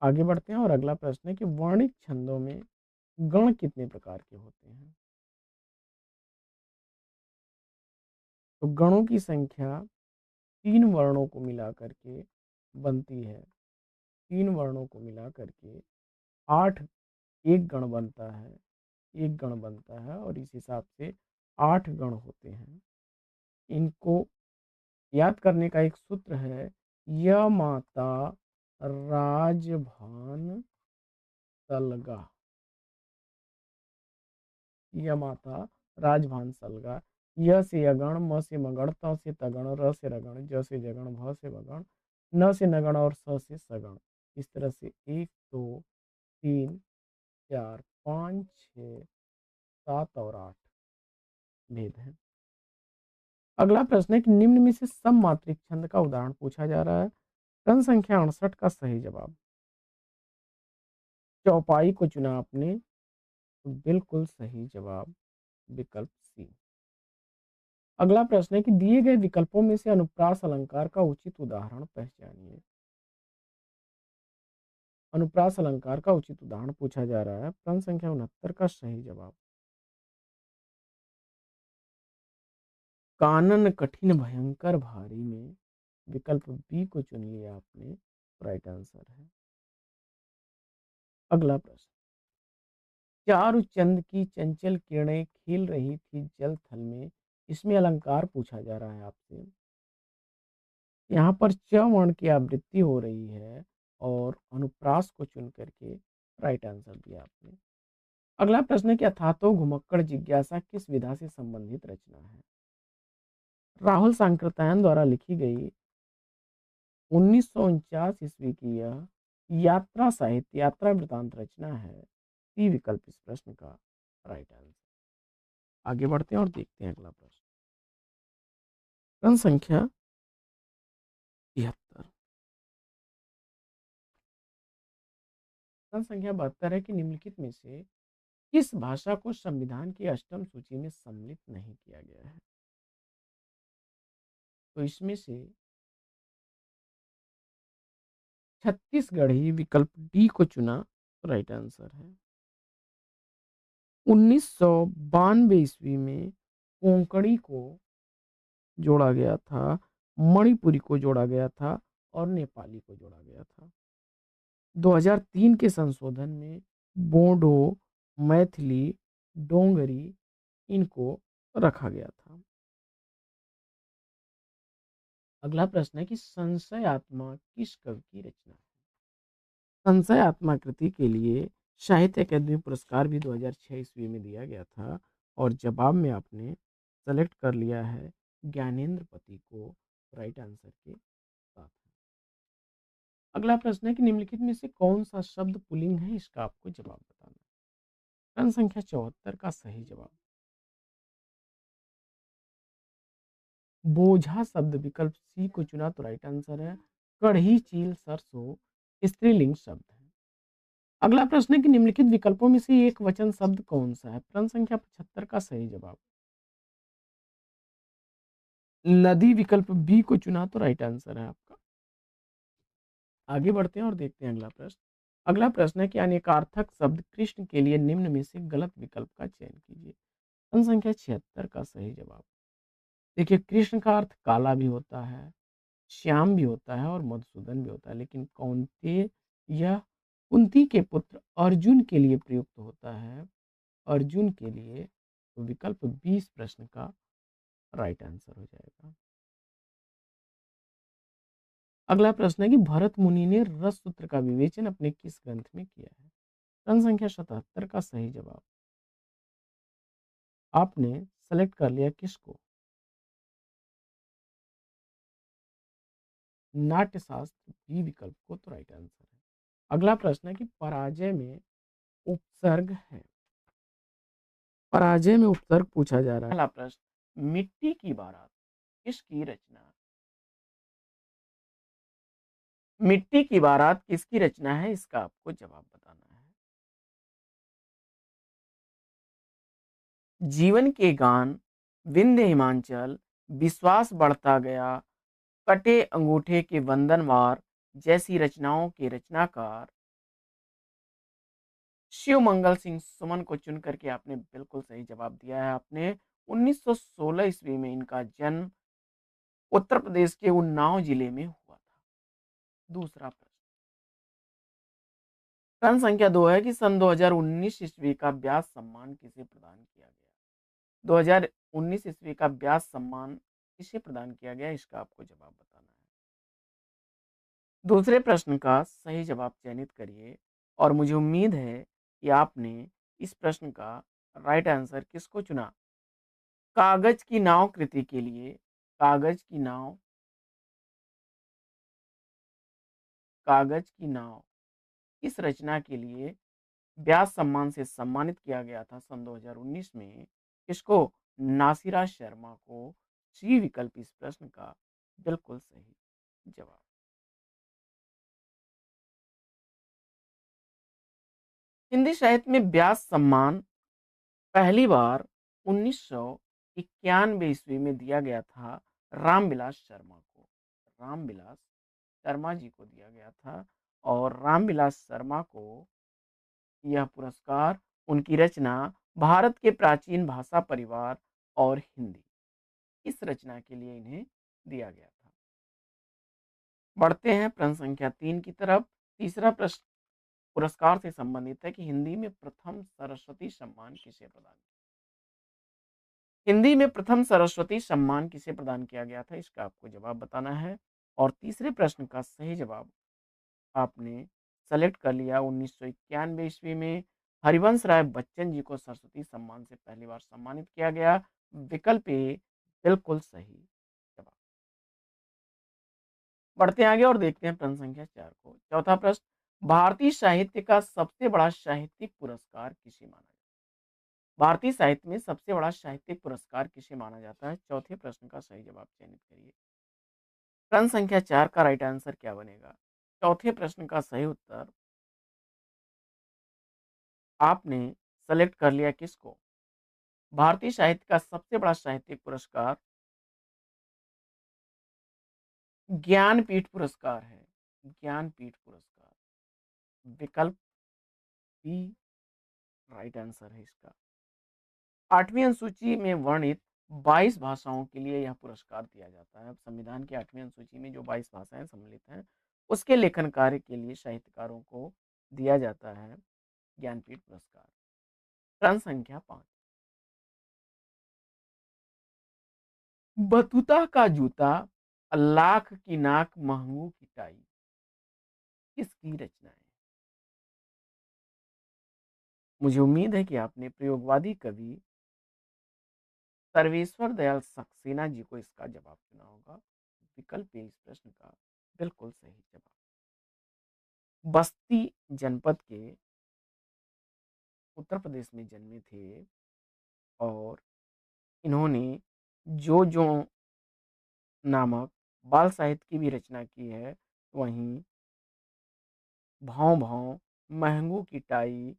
[SPEAKER 1] आगे बढ़ते हैं और अगला प्रश्न है कि वर्णित छंदों में गण कितने प्रकार के होते हैं? तो गणों की संख्या 3 वर्णों को मिला करके बनती है। 3 वर्णों को मिला करके 8 एक गण बनता है। एक गण बनता है और इस हिसाब से 8 गण होते हैं। इनको याद करने का एक सूत्र है, य माता राजभान सलगा। य माता राजभान सलगा। य से यगण, म से मगण, त से तगण, र से रगण, ज से जगण, भ से भगण, न से नगण और स से सगण। इस तरह से 1 2 3 4 5 6 7 और 8 भेद हैं। अगला प्रश्न है कि निम्न में से सममात्रिक छंद का उदाहरण पूछा जा रहा है। प्रश्न संख्या 68 का सही जवाब। चौपाई को चुना आपने, तो बिल्कुल सही जवाब विकल्प सी। अगला प्रश्न है कि दिए गए विकल्पों में से अनुप्रास अलंकार का उचित उदाहरण पहचानिए। अनुप्रास अलंकार का उचित उदाहरण पूछा जा रहा है। प्रश्न संख्या 69 का सही जवाब। कानन कठिन भयंकर भारी में विकल्प बी को चुन लिया आपने, राइट आंसर है। अगला प्रश्न, चारु चंद की चंचल किरणें खिल रही थी जल थल में, इसमें अलंकार पूछा जा रहा है आपसे। यहाँ पर च वर्ण की आवृत्ति हो रही है और अनुप्रास को चुन करके राइट आंसर दिया आपने। अगला प्रश्न है कि अथातो घुमक्कड़ जिज्ञासा किस विधा से संबंधित रचना है? राहुल सांकृत्यायन द्वारा लिखी गई 1949 ईस्वी की यह यात्रा साहित्य यात्रा वृतांत रचना है। सी विकल्प इस प्रश्न का राइट आंसर। आगे बढ़ते हैं और देखते हैं अगला प्रश्न। प्रश्न संख्या 73। प्रश्न संख्या 72 है कि निम्नलिखित में से किस भाषा को संविधान की अष्टम सूची में सम्मिलित नहीं किया गया है? तो इसमें से छत्तीसगढ़ी विकल्प डी को चुना, तो राइट आंसर है। 1992 ईस्वी में कोंकणी को जोड़ा गया था, मणिपुरी को जोड़ा गया था और नेपाली को जोड़ा गया था। 2003 के संशोधन में बोडो, मैथिली, डोंगरी इनको रखा गया था। अगला प्रश्न है कि संशय आत्मा किस कवि की रचना है? संशय आत्मा कृति के लिए साहित्य अकादमी पुरस्कार भी 2006 ईस्वी में दिया गया था और जवाब में आपने सेलेक्ट कर लिया है ज्ञानेंद्र पति को, राइट आंसर के साथ। अगला प्रश्न है कि निम्नलिखित में से कौन सा शब्द पुल्लिंग है, इसका आपको जवाब बताना है। प्रश्न संख्या 74 का सही जवाब। बोझा शब्द विकल्प सी को चुना, तो राइट आंसर है। कढ़ी, चील, सरसों स्त्रीलिंग शब्द है। अगला प्रश्न है कि निम्नलिखित विकल्पों में से एक वचन शब्द कौन सा है? प्रश्न संख्या 75 का सही जवाब। नदी विकल्प बी को चुना, तो राइट आंसर है आपका। आगे बढ़ते हैं और देखते हैं अगला प्रश्न। अगला प्रश्न है कि अनेकार्थक शब्द कृष्ण के लिए निम्न में से गलत विकल्प का चयन कीजिए। प्रश्न संख्या 76 का सही जवाब। देखिए, कृष्ण का अर्थ काला भी होता है, श्याम भी होता है और मधुसूदन भी होता है, लेकिन कौनते यह कुंती के पुत्र अर्जुन के लिए प्रयुक्त होता है। अर्जुन के लिए तो विकल्प 20 प्रश्न का राइट आंसर हो जाएगा। अगला प्रश्न है कि भरत मुनि ने रस सूत्र का विवेचन अपने किस ग्रंथ में किया है? प्रश्न संख्या 77 का सही जवाब आपने सेलेक्ट कर लिया किसको? नाट्यशास्त्र बी विकल्प को तो राइट आंसर है। अगला प्रश्न है कि पराजय में उपसर्ग है। पराजय में उपसर्ग पूछा जा रहा है। पहला प्रश्न, मिट्टी की बारात किसकी रचना? मिट्टी की बारात किसकी रचना है, इसका आपको जवाब बताना है। जीवन के गान, विंध्य हिमांचल, विश्वास बढ़ता गया, कटे अंगूठे के वंदनवार जैसी रचनाओं के रचनाकार शिव मंगल सिंह सुमन को चुन करके आपने बिल्कुल सही जवाब दिया है। आपने 1916 ईस्वी में इनका जन्म उत्तर प्रदेश के उन्नाव जिले में हुआ था। दूसरा प्रश्न, प्रश्न संख्या 2 है कि सन 2019 ईस्वी का व्यास सम्मान किसे प्रदान किया गया? 2019 ईस्वी का व्यास सम्मान किसे प्रदान किया गया, इसका आपको जवाब बताना है। दूसरे प्रश्न का सही जवाब चयनित करिए और मुझे उम्मीद है कि आपने इस प्रश्न का राइट आंसर किसको चुना? कागज की नाव कृति के लिए कागज की नाव कागज की नाव इस रचना के लिए व्यास सम्मान से सम्मानित किया गया था सन 2019 में। किसको? नासिरा शर्मा को। सी विकल्प इस प्रश्न का बिल्कुल सही जवाब। हिंदी साहित्य में व्यास सम्मान पहली बार 1991 ईस्वी में दिया गया था रामविलास शर्मा को। रामविलास शर्मा जी को दिया गया था और रामविलास शर्मा को यह पुरस्कार उनकी रचना भारत के प्राचीन भाषा परिवार और हिंदी इस रचना के लिए इन्हें दिया गया था। बढ़ते हैं प्रश्न संख्या 3 की तरफ। तीसरा प्रश्न पुरस्कार से संबंधित है कि हिंदी में प्रथम सरस्वती सम्मान किसे प्रदान किया? हिंदी में प्रथम सरस्वती सम्मान किसे प्रदान किया गया था, इसका आपको जवाब बताना है। और तीसरे प्रश्न का सही जवाब आपने सेलेक्ट कर लिया। 1991 ईस्वी में हरिवंश राय बच्चन जी को सरस्वती सम्मान से पहली बार सम्मानित किया गया। विकल्प ए बिल्कुल सही जवाब। बढ़ते आगे और देखते हैं प्रश्न संख्या 4 को। चौथा प्रश्न, भारतीय साहित्य का सबसे बड़ा साहित्यिक पुरस्कार किसे माना जाता है? भारतीय साहित्य में सबसे बड़ा साहित्यिक पुरस्कार किसे माना जाता है? चौथे प्रश्न का सही जवाब चयनित करिए। प्रश्न संख्या 4 का राइट आंसर क्या बनेगा? चौथे प्रश्न का सही उत्तर आपने सेलेक्ट कर लिया किसको? भारतीय साहित्य का सबसे बड़ा साहित्यिक पुरस्कार ज्ञानपीठ पुरस्कार है। ज्ञानपीठ पुरस्कार विकल्प बी राइट आंसर है इसका। 8वीं अनुसूची में वर्णित 22 भाषाओं के लिए यह पुरस्कार दिया जाता है। संविधान की 8वीं अनुसूची में जो 22 भाषाएं सम्मिलित हैं उसके लेखन कार्य के लिए साहित्यकारों को दिया जाता है ज्ञानपीठ पुरस्कार। प्रश्न संख्या 5, बतूता का जूता, लाख की नाक, महंगू की टाई किसकी रचना है? मुझे उम्मीद है कि आपने प्रयोगवादी कवि सर्वेश्वर दयाल सक्सेना जी को इसका जवाब चुना होगा। विकल्प ए इस प्रश्न का बिल्कुल सही जवाब। बस्ती जनपद के उत्तर प्रदेश में जन्मे थे और इन्होंने जो जो नामक बाल साहित्य की भी रचना की है। वहीं भाव भाव, महंगू की टाई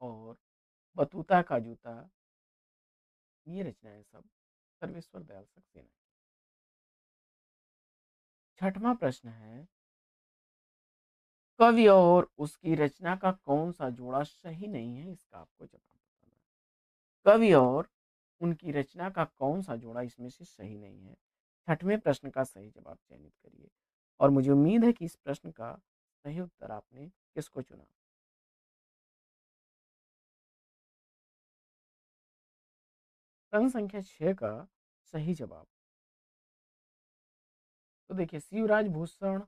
[SPEAKER 1] और बतूता का जूता ये रचनाएं सब सर्वेश्वर दयाल सक्सेना। छठवां प्रश्न है, कवि और उसकी रचना का कौन सा जोड़ा सही नहीं है, इसका आपको जवाब बताना है। कवि और उनकी रचना का कौन सा जोड़ा इसमें से सही नहीं है? छठवें प्रश्न का सही जवाब चयनित करिए और मुझे उम्मीद है कि इस प्रश्न का सही उत्तर आपने किसको चुना? प्रश्न संख्या 6 का सही जवाब, तो देखिए शिवराज भूषण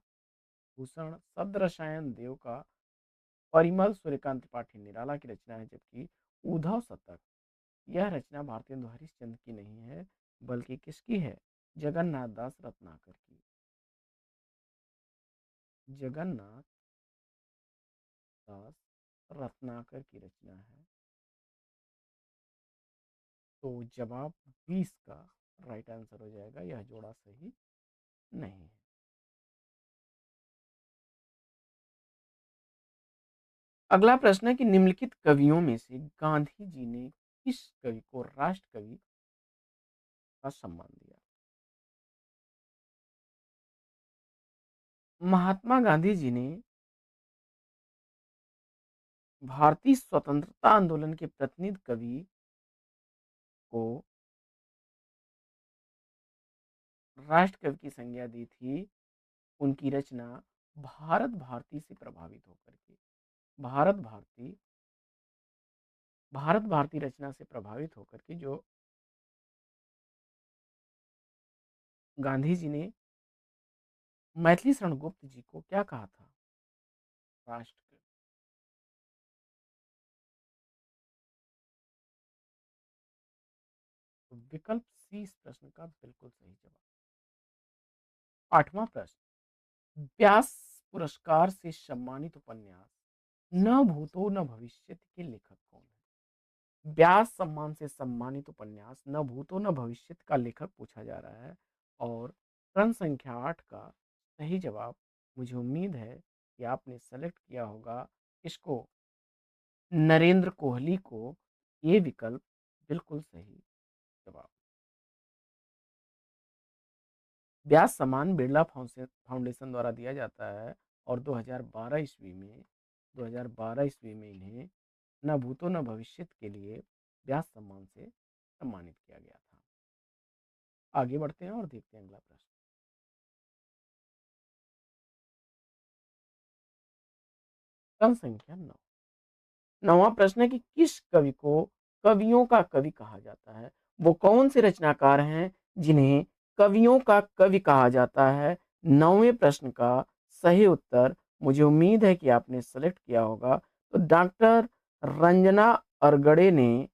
[SPEAKER 1] भूषण शब्द रसायन देव का परिमल सूर्यकांत त्रिपाठी निराला की रचना है, जबकि उद्धव शतक यह रचना भारतेंदु हरिश्चंद्र की नहीं है, बल्कि किसकी है? जगन्नाथ दास रत्नाकर की। जगन्नाथ दास रत्नाकर की रचना है। तो जवाब 20 का राइट आंसर हो जाएगा, यह जोड़ा सही नहीं है। अगला प्रश्न है कि निम्नलिखित कवियों में से गांधी जी ने किस कवि को राष्ट्र कवि का सम्मान दिया? महात्मा गांधी जी ने भारतीय स्वतंत्रता आंदोलन के प्रतिनिधि कवि को राष्ट्र कवि की संज्ञा दी थी, उनकी रचना भारत भारती से प्रभावित होकर के, भारत भारती भारत भारती रचना से प्रभावित होकर के जो गांधी जी ने मैथिली शरण गुप्त जी को क्या कहा था? राष्ट्र कवि। तो विकल्प सी इस प्रश्न का बिल्कुल सही जवाब। आठवां प्रश्न, व्यास पुरस्कार से सम्मानित उपन्यास न भूतो न भविष्यति के लेखक कौन है? व्यास सम्मान से सम्मानित उपन्यास न भूतो न भविष्यति का लेखक पूछा जा रहा है, और प्रश्न संख्या 8 का सही जवाब, मुझे उम्मीद है कि आपने सेलेक्ट किया होगा इसको, नरेंद्र कोहली को। ये विकल्प बिल्कुल सही जवाब। व्यास सम्मान बिरला फाउंडेशन द्वारा दिया जाता है, और 2012 ईस्वी में इन्हें न भूतो न भविष्यत के लिए व्यास सम्मान से सम्मानित किया गया था। आगे बढ़ते हैं और देखते हैं अगला प्रश्न। प्रश्न संख्या 9, नौवां प्रश्न है कि किस कवि को कवियों का कवि कहा जाता है? वो कौन से रचनाकार हैं जिन्हें कवियों का कवि कहा जाता है? नौवें प्रश्न का सही उत्तर, मुझे उम्मीद है कि आपने सेलेक्ट किया होगा, तो डॉक्टर रंजना अरगड़े ने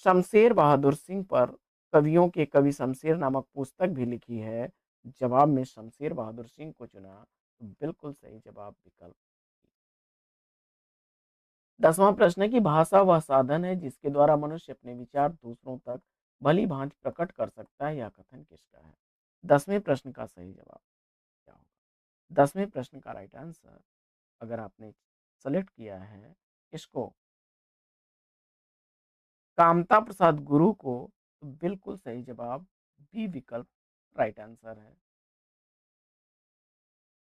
[SPEAKER 1] शमशेर बहादुर सिंह पर कवियों के कवि शमशेर नामक पुस्तक भी लिखी है। जवाब में शमशेर बहादुर सिंह को चुना, तो बिल्कुल सही जवाब विकल्प। 10वां प्रश्न है कि भाषा वह साधन है जिसके द्वारा मनुष्य अपने विचार दूसरों तक भली भांति प्रकट कर सकता है, यह कथन किसका है? 10वें प्रश्न का सही जवाब क्या होगा? 10वें प्रश्न का राइट आंसर, अगर आपने सेलेक्ट किया है इसको, कामता प्रसाद गुरु को, तो बिल्कुल सही जवाब बी विकल्प राइट आंसर है।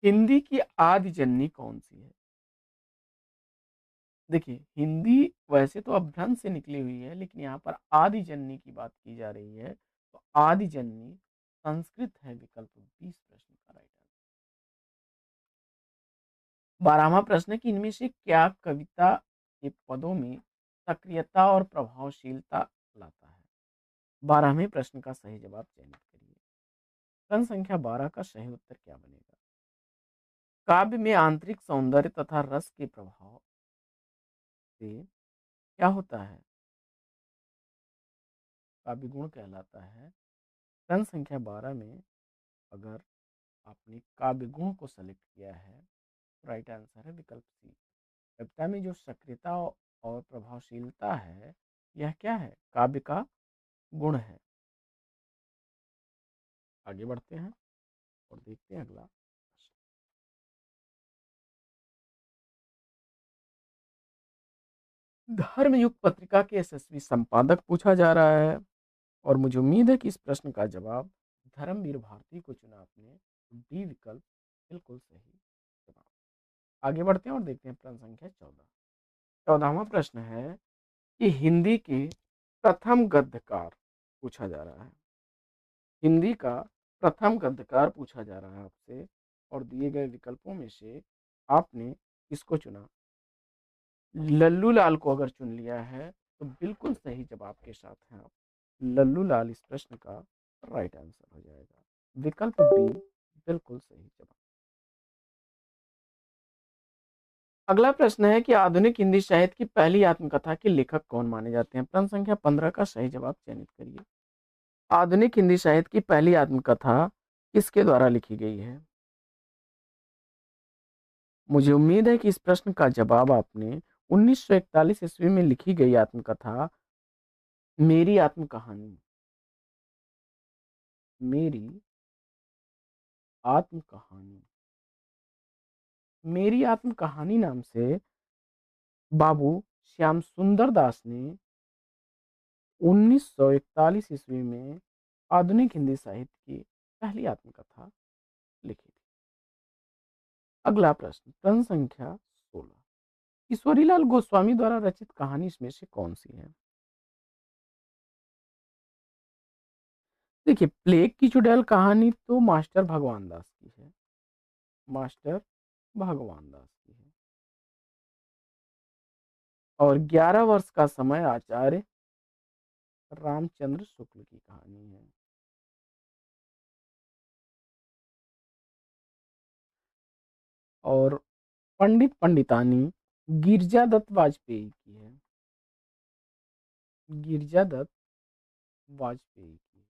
[SPEAKER 1] हिंदी की आदि जननी कौन सी है? देखिए, हिंदी वैसे तो अभ्रंश से निकली हुई है, लेकिन यहाँ पर आदि जननी की बात की जा रही है, तो आदि जननी संस्कृत है, विकल्प 20 प्रश्न का राइट आंसर। 12वां प्रश्न है कि इनमें से क्या कविता के पदों में सक्रियता और प्रभावशीलता लाता है? 12वें प्रश्न का सही जवाब चयनित करिए। प्रश्न संख्या 12 का सही उत्तर क्या बनेगा? काव्य में आंतरिक सौंदर्य तथा रस के प्रभाव से क्या होता है? काव्य गुण कहलाता है। प्रश्न संख्या 12 में अगर आपने काव्य गुण को सेलेक्ट किया है, राइट आंसर है विकल्प सी। कविता में जो सक्रियता और प्रभावशीलता है, यह क्या है? काव्य का गुण है। आगे बढ़ते हैं और देखते हैं अगला। धर्मयुग पत्रिका के यशस्वी संपादक पूछा जा रहा है, और मुझे उम्मीद है कि इस प्रश्न का जवाब धर्मवीर भारती को चुना आपने, डी विकल्प बिल्कुल सही जवाब। आगे बढ़ते हैं और देखते हैं प्रश्न संख्या 14। 14वां प्रश्न है कि हिंदी के प्रथम गद्यकार पूछा जा रहा है। हिंदी का प्रथम गद्यकार पूछा जा रहा है आपसे, और दिए गए विकल्पों में से आपने किसको चुना? लल्लू लाल को अगर चुन लिया है तो बिल्कुल सही जवाब के साथ हैं आप। लल्लू लाल इस प्रश्न का राइट आंसर हो जाएगा। विकल्प बी बिल्कुल सही जवाब। अगला प्रश्न है कि आधुनिक हिंदी साहित्य की पहली आत्मकथा के लेखक कौन माने जाते हैं? प्रश्न संख्या 15 का सही जवाब चयनित करिए। आधुनिक हिंदी साहित्य की पहली आत्मकथा किसके द्वारा लिखी गई है? मुझे उम्मीद है कि इस प्रश्न का जवाब आपने 1941 ईस्वी में लिखी गई आत्मकथा मेरी आत्मकहानी, मेरी आत्मकहानी, मेरी आत्मकहानी नाम से बाबू श्याम सुंदर दास ने 1941 ईस्वी में आधुनिक हिंदी साहित्य की पहली आत्मकथा लिखी थी। अगला प्रश्न, प्रश्न संख्या 16, ईश्वरीलाल गोस्वामी द्वारा रचित कहानी इसमें से कौन सी है? देखिए, प्लेग की चुड़ैल कहानी तो मास्टर भगवान दास की है, मास्टर भगवान दास की है। और 11 वर्ष का समय आचार्य रामचंद्र शुक्ल की कहानी है। और पंडित पंडितानी गिरजा दत्त वाजपेयी की है, गिरजा दत्त वाजपेयी की।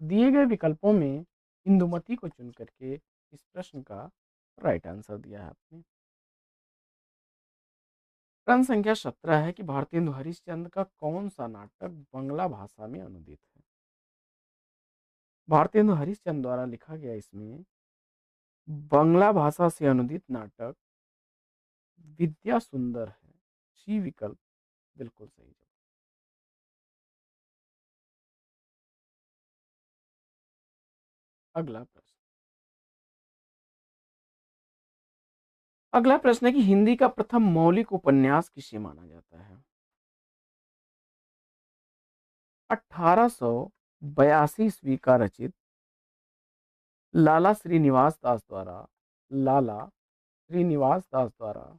[SPEAKER 1] दिए गए विकल्पों में इंदुमती को चुन करके इस प्रश्न का राइट आंसर दिया है आपने। प्रश्न संख्या 17 है कि भारतेंदु हरिश्चंद्र का कौन सा नाटक बांग्ला भाषा में अनुदित है? भारतेंदु हरिश्चंद्र द्वारा लिखा गया इसमें बांग्ला भाषा से अनुदित नाटक विद्या सुंदर है। सी विकल्प बिल्कुल सही जवाब। अगला प्रश्न, अगला प्रश्न है कि हिंदी का प्रथम मौलिक उपन्यास किसे माना जाता है? 1882 ईस्वी का रचित लाला श्रीनिवास दास द्वारा, लाला श्रीनिवास दास द्वारा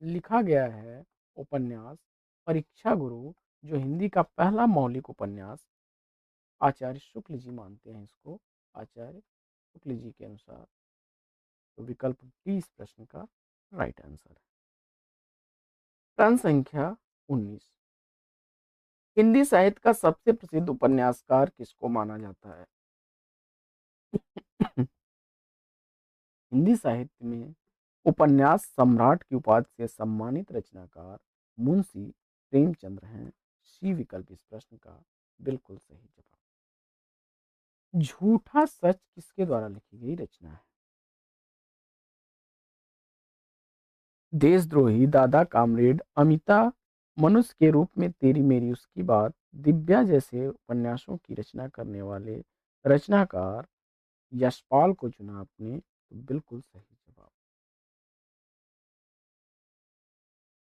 [SPEAKER 1] लिखा गया है उपन्यास परीक्षा गुरु, जो हिंदी का पहला मौलिक उपन्यास आचार्य शुक्ल जी मानते हैं इसको, आचार्य शुक्ल जी के अनुसार। तो विकल्प डी इस प्रश्न का राइट आंसर है। प्रश्न संख्या 19, हिंदी साहित्य का सबसे प्रसिद्ध उपन्यासकार किसको माना जाता है? हिंदी साहित्य में उपन्यास सम्राट की उपाधि से सम्मानित रचनाकार मुंशी प्रेमचंद्र हैं। सी विकल्प इस प्रश्न का बिल्कुल सही जवाब। झूठा सच किसके द्वारा लिखी गई रचना है? देशद्रोही, दादा कामरेड, अमिता, मनुष्य के रूप में तेरी मेरी उसकी बात, दिव्या जैसे उपन्यासों की रचना करने वाले रचनाकार यशपाल को चुना आपने, तो बिल्कुल सही जवाब।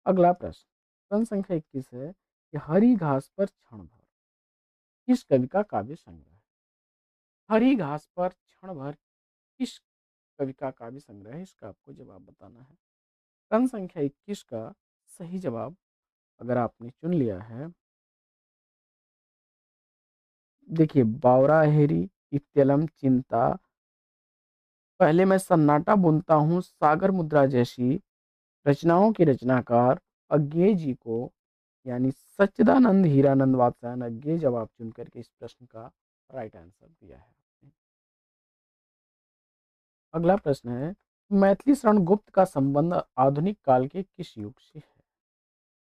[SPEAKER 1] अगला प्रश्न, प्रश्न संख्या 21 है कि हरी घास पर क्षण भर किस कवि का काव्य संग्रह है? हरी घास पर क्षण भर किस कवि का काव्य संग्रह है, इसका आपको जवाब बताना है। प्रश्न संख्या 21 का सही जवाब अगर आपने चुन लिया है, देखिए, बावरा हेरी, इत्यलम चिंता, पहले मैं सन्नाटा बुनता हूँ, सागर मुद्रा जैसी रचनाओं के रचनाकार अज्ञेय जी को, यानी सच्चिदानंद हीरानंद वात्स्यायन अज्ञेय जवाब चुन करके इस प्रश्न का राइट आंसर दिया है। अगला प्रश्न है, मैथिली शरण गुप्त का संबंध आधुनिक काल के किस युग से है?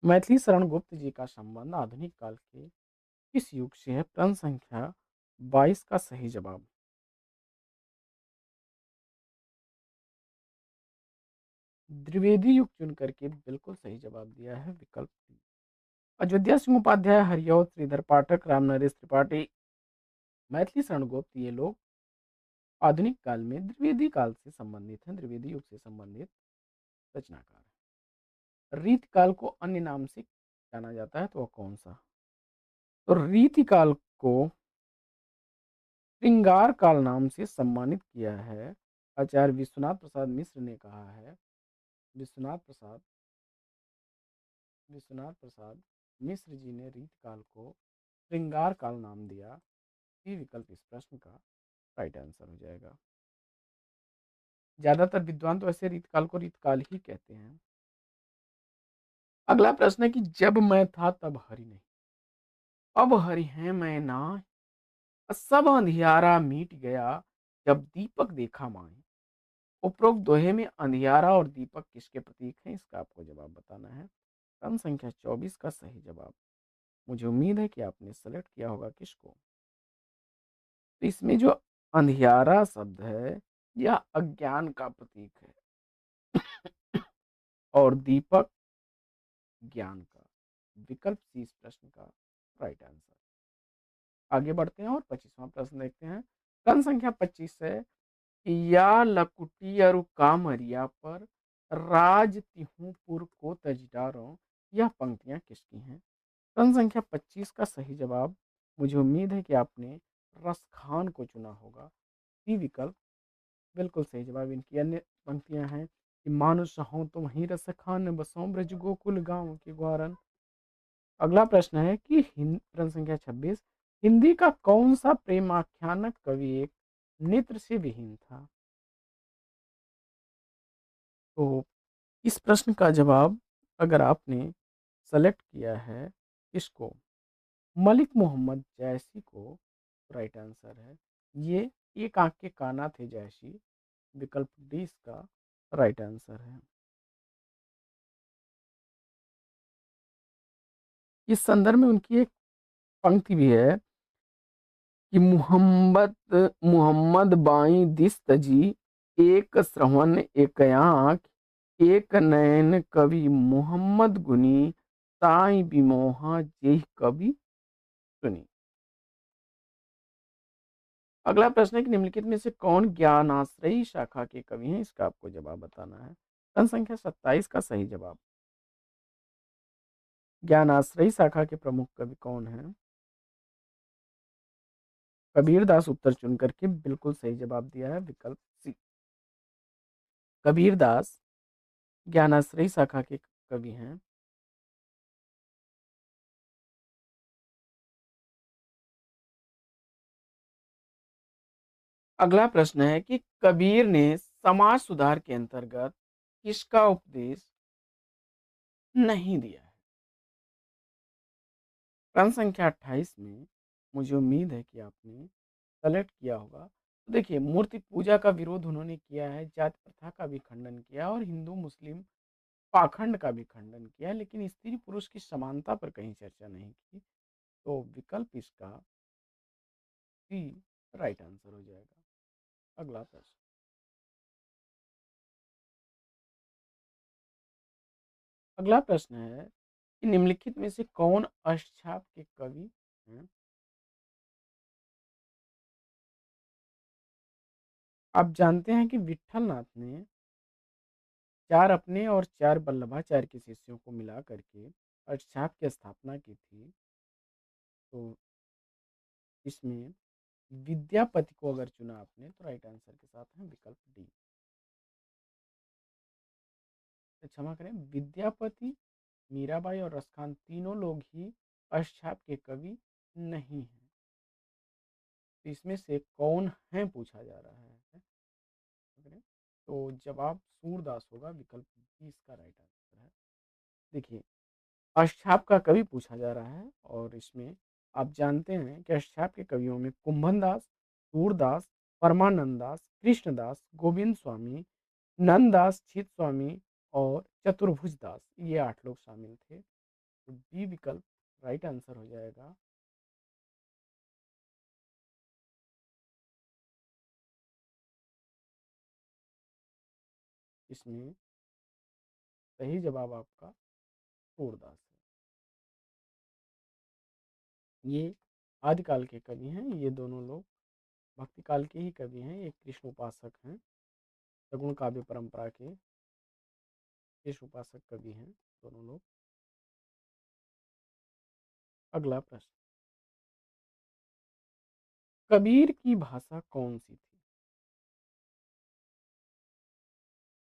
[SPEAKER 1] मैथिली शरण गुप्त जी का संबंध आधुनिक काल के किस युग से है? प्रश्न संख्या 22 का सही जवाब द्विवेदी युग चुन करके बिल्कुल सही जवाब दिया है, विकल्प डी। अयोध्या सिंह उपाध्याय, हरिऔध, श्रीधर पाठक, राम नरेश त्रिपाठी, मैथिली शरण गुप्त, ये लोग आधुनिक काल में द्विवेदी काल से संबंधित हैं, द्विवेदी युग से संबंधित रचनाकार हैं। रीति काल को अन्य नाम से जाना जाता है, तो वह कौन सा? तो रीति काल को श्रृंगार काल नाम से सम्मानित किया है? आचार्य विश्वनाथ प्रसाद मिश्र ने कहा है। विश्वनाथ प्रसाद विश्वनाथ प्रसाद मिश्र जी ने रीत काल को श्रृंगार काल नाम दिया। ये विकल्प इस प्रश्न का राइट आंसर हो जाएगा। ज्यादातर विद्वान तो ऐसे रीत काल को रीत काल ही कहते हैं। अगला प्रश्न है कि जब मैं था तब हरि नहीं, अब हरि है मैं ना, सब अंधियारा मिट गया, जब दीपक देखा माए। उपरोक्त दोहे में अंधियारा और दीपक किसके प्रतीक हैं? इसका आपको जवाब बताना है। क्रम संख्या 24 का सही जवाब, मुझे उम्मीद है कि आपने सेलेक्ट किया होगा किसको। तो इसमें जो अंधियारा शब्द है यह अज्ञान का प्रतीक है और दीपक ज्ञान का। विकल्प सी इस प्रश्न का राइट आंसर। आगे बढ़ते हैं और 25वां प्रश्न देखते हैं। क्रम संख्या 25 है, या लकुटी अरु कामरिया पर राज तिहुपुर को तजदारो। यह पंक्तियां किसकी हैं? क्रम संख्या 25 का सही जवाब, मुझे उम्मीद है कि आपने रसखान को चुना होगा। सी विकल्प बिल्कुल सही जवाब। इनकी अन्य पंक्तियां हैं कि मानुष हो तुम ही रस खान, बसों ब्रज गोकुल गांव के ग्वारन। अगला प्रश्न है कि प्रश्न संख्या 26, हिंदी का कौन सा प्रेमाख्यानक कवि एक नेत्र से विहीन था? तो इस प्रश्न का जवाब अगर आपने सेलेक्ट किया है इसको, मलिक मोहम्मद जैसी को, राइट आंसर है। ये एक आंख के काना थे जैसी। विकल्प डी इसका राइट आंसर है। इस संदर्भ में उनकी एक पंक्ति भी है कि मोहम्मद बाई दिस तजी, एक श्रवण एक आँख एक नयन कवि मोहम्मद गुनी, ताई बिमोहा जेह कवि सुनी। अगला प्रश्न है कि निम्नलिखित में से कौन ज्ञानाश्रयी शाखा के कवि हैं? इसका आपको जवाब बताना है। प्रश्न संख्या 27 का सही जवाब, ज्ञानाश्रयी शाखा के प्रमुख कवि कौन हैं? कबीर दास उत्तर चुन करके बिल्कुल सही जवाब दिया है। विकल्प सी, कबीर दास ज्ञानाश्रयी शाखा के कवि हैं। अगला प्रश्न है कि कबीर ने समाज सुधार के अंतर्गत किसका उपदेश नहीं दिया है? प्रश्न संख्या 28 में मुझे उम्मीद है कि आपने सेलेक्ट किया होगा। तो देखिए, मूर्ति पूजा का विरोध उन्होंने किया है, जाति प्रथा का भी खंडन किया और हिंदू मुस्लिम पाखंड का भी खंडन किया, लेकिन स्त्री पुरुष की समानता पर कहीं चर्चा नहीं की। तो विकल्प इसका सी राइट आंसर हो जाएगा। अगला प्रश्न, अगला प्रश्न है कि निम्नलिखित में से कौन अष्टछाप के कवि हैं? आप जानते हैं कि विठल नाथ ने 4 अपने और 4 वल्लभाचार्य के शिष्यों को मिला करके अष्टछाप की स्थापना की थी। तो इसमें विद्यापति को अगर चुना आपने तो राइट आंसर के साथ है विकल्प डी। तो क्षमा करें, विद्यापति, मीराबाई और रसखान तीनों लोग ही अष्टछाप के कवि नहीं हैं। तो इसमें से कौन है पूछा जा रहा है। तो जवाब सूरदास होगा। विकल्प बी इसका राइट आंसर है। देखिए, अष्टछाप का कवि पूछा जा रहा है और इसमें आप जानते हैं कि अष्टछाप के कवियों में कुंभन दास, सूरदास, परमानंद दास, कृष्णदास, गोविंद स्वामी, नंददास, छित स्वामी और चतुर्भुज दास, ये 8 लोग शामिल थे। तो बी विकल्प राइट आंसर हो जाएगा। इसमें सही जवाब आपका सूरदास है। ये आदिकाल के कवि हैं। ये दोनों लोग भक्ति काल के ही कवि हैं। एक कृष्ण उपासक हैं, सगुण काव्य परंपरा के कृष्ण उपासक कवि हैं दोनों लोग। अगला प्रश्न, कबीर की भाषा कौन सी थी?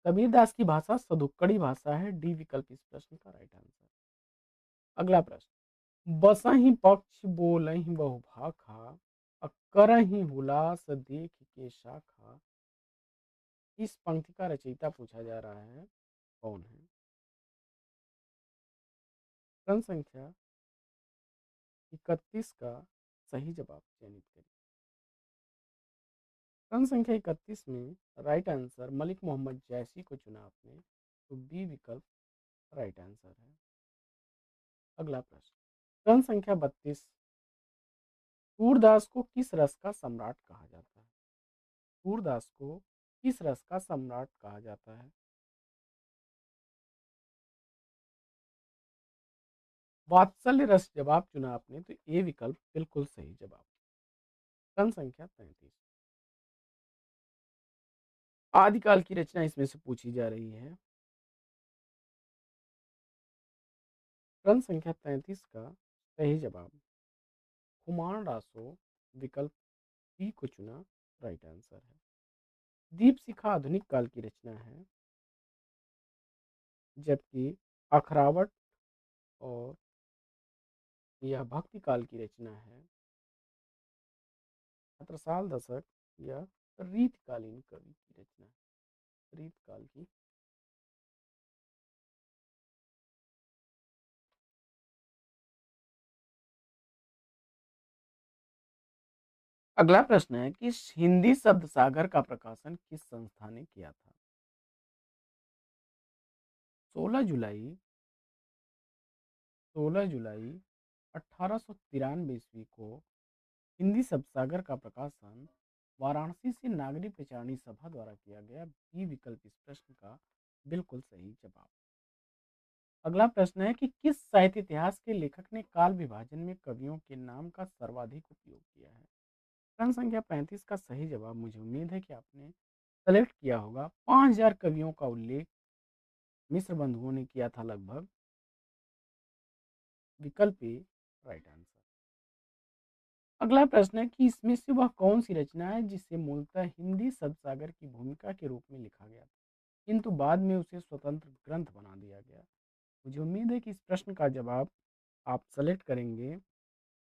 [SPEAKER 1] कबीर दास की भाषा सदुक्कड़ी भाषा है। डी विकल्प इस प्रश्न का राइट आंसर। अगला प्रश्न, बसहि पक्ष बोलहि बहु भाखा, करहि हुलास देख के शाखा। इस पंक्ति का रचयिता पूछा जा रहा है, कौन है? क्रम संख्या 31 का सही जवाब चयनित करें। क्रम संख्या 31 में राइट आंसर मलिक मोहम्मद जैसी को चुना आपने, तो बी विकल्प राइट आंसर है। अगला प्रश्न, क्रम संख्या 32, सूरदास को किस रस का सम्राट कहा जाता है? सूरदास को किस रस का सम्राट कहा जाता है? वात्सल्य रस जवाब चुना आपने, तो ए विकल्प बिल्कुल सही जवाब। क्रम संख्या 33, आदिकाल की रचना इसमें से पूछी जा रही है। क्रम संख्या 33 का सही जवाब कुमार रासो विकल्प बी को चुना राइट आंसर है। दीप शिखा आधुनिक काल की रचना है, जबकि अखरावट और यह भक्ति काल की रचना है। छत्रसाल दशक यह रीतकालीन कवि की रचना है, रीतकाल की। अगला प्रश्न है कि हिंदी शब्द सागर का प्रकाशन किस संस्था ने किया था? 16 जुलाई 16 जुलाई 1893 ईस्वी को हिंदी शब्द सागर का प्रकाशन वाराणसी से नागरी पिचानी सभा द्वारा किया गया। बी विकल्प इस प्रश्न का बिल्कुल सही जवाब। अगला प्रश्न है कि किस साहित्य इतिहास के लेखक ने काल विभाजन में कवियों के नाम का सर्वाधिक उपयोग किया है? प्रश्न संख्या 35 का सही जवाब, मुझे उम्मीद है कि आपने सेलेक्ट किया होगा, 5000 कवियों का उल्लेख मिस्र बंधुओं ने किया था लगभग। विकल्प ए राइट आंसर। अगला प्रश्न है कि इसमें से वह कौन सी रचना है जिसे मूलतः हिंदी शब्द सागर की भूमिका के रूप में लिखा गया था, किंतु बाद में उसे स्वतंत्र ग्रंथ बना दिया गया? मुझे उम्मीद है कि इस प्रश्न का जवाब आप सेलेक्ट करेंगे।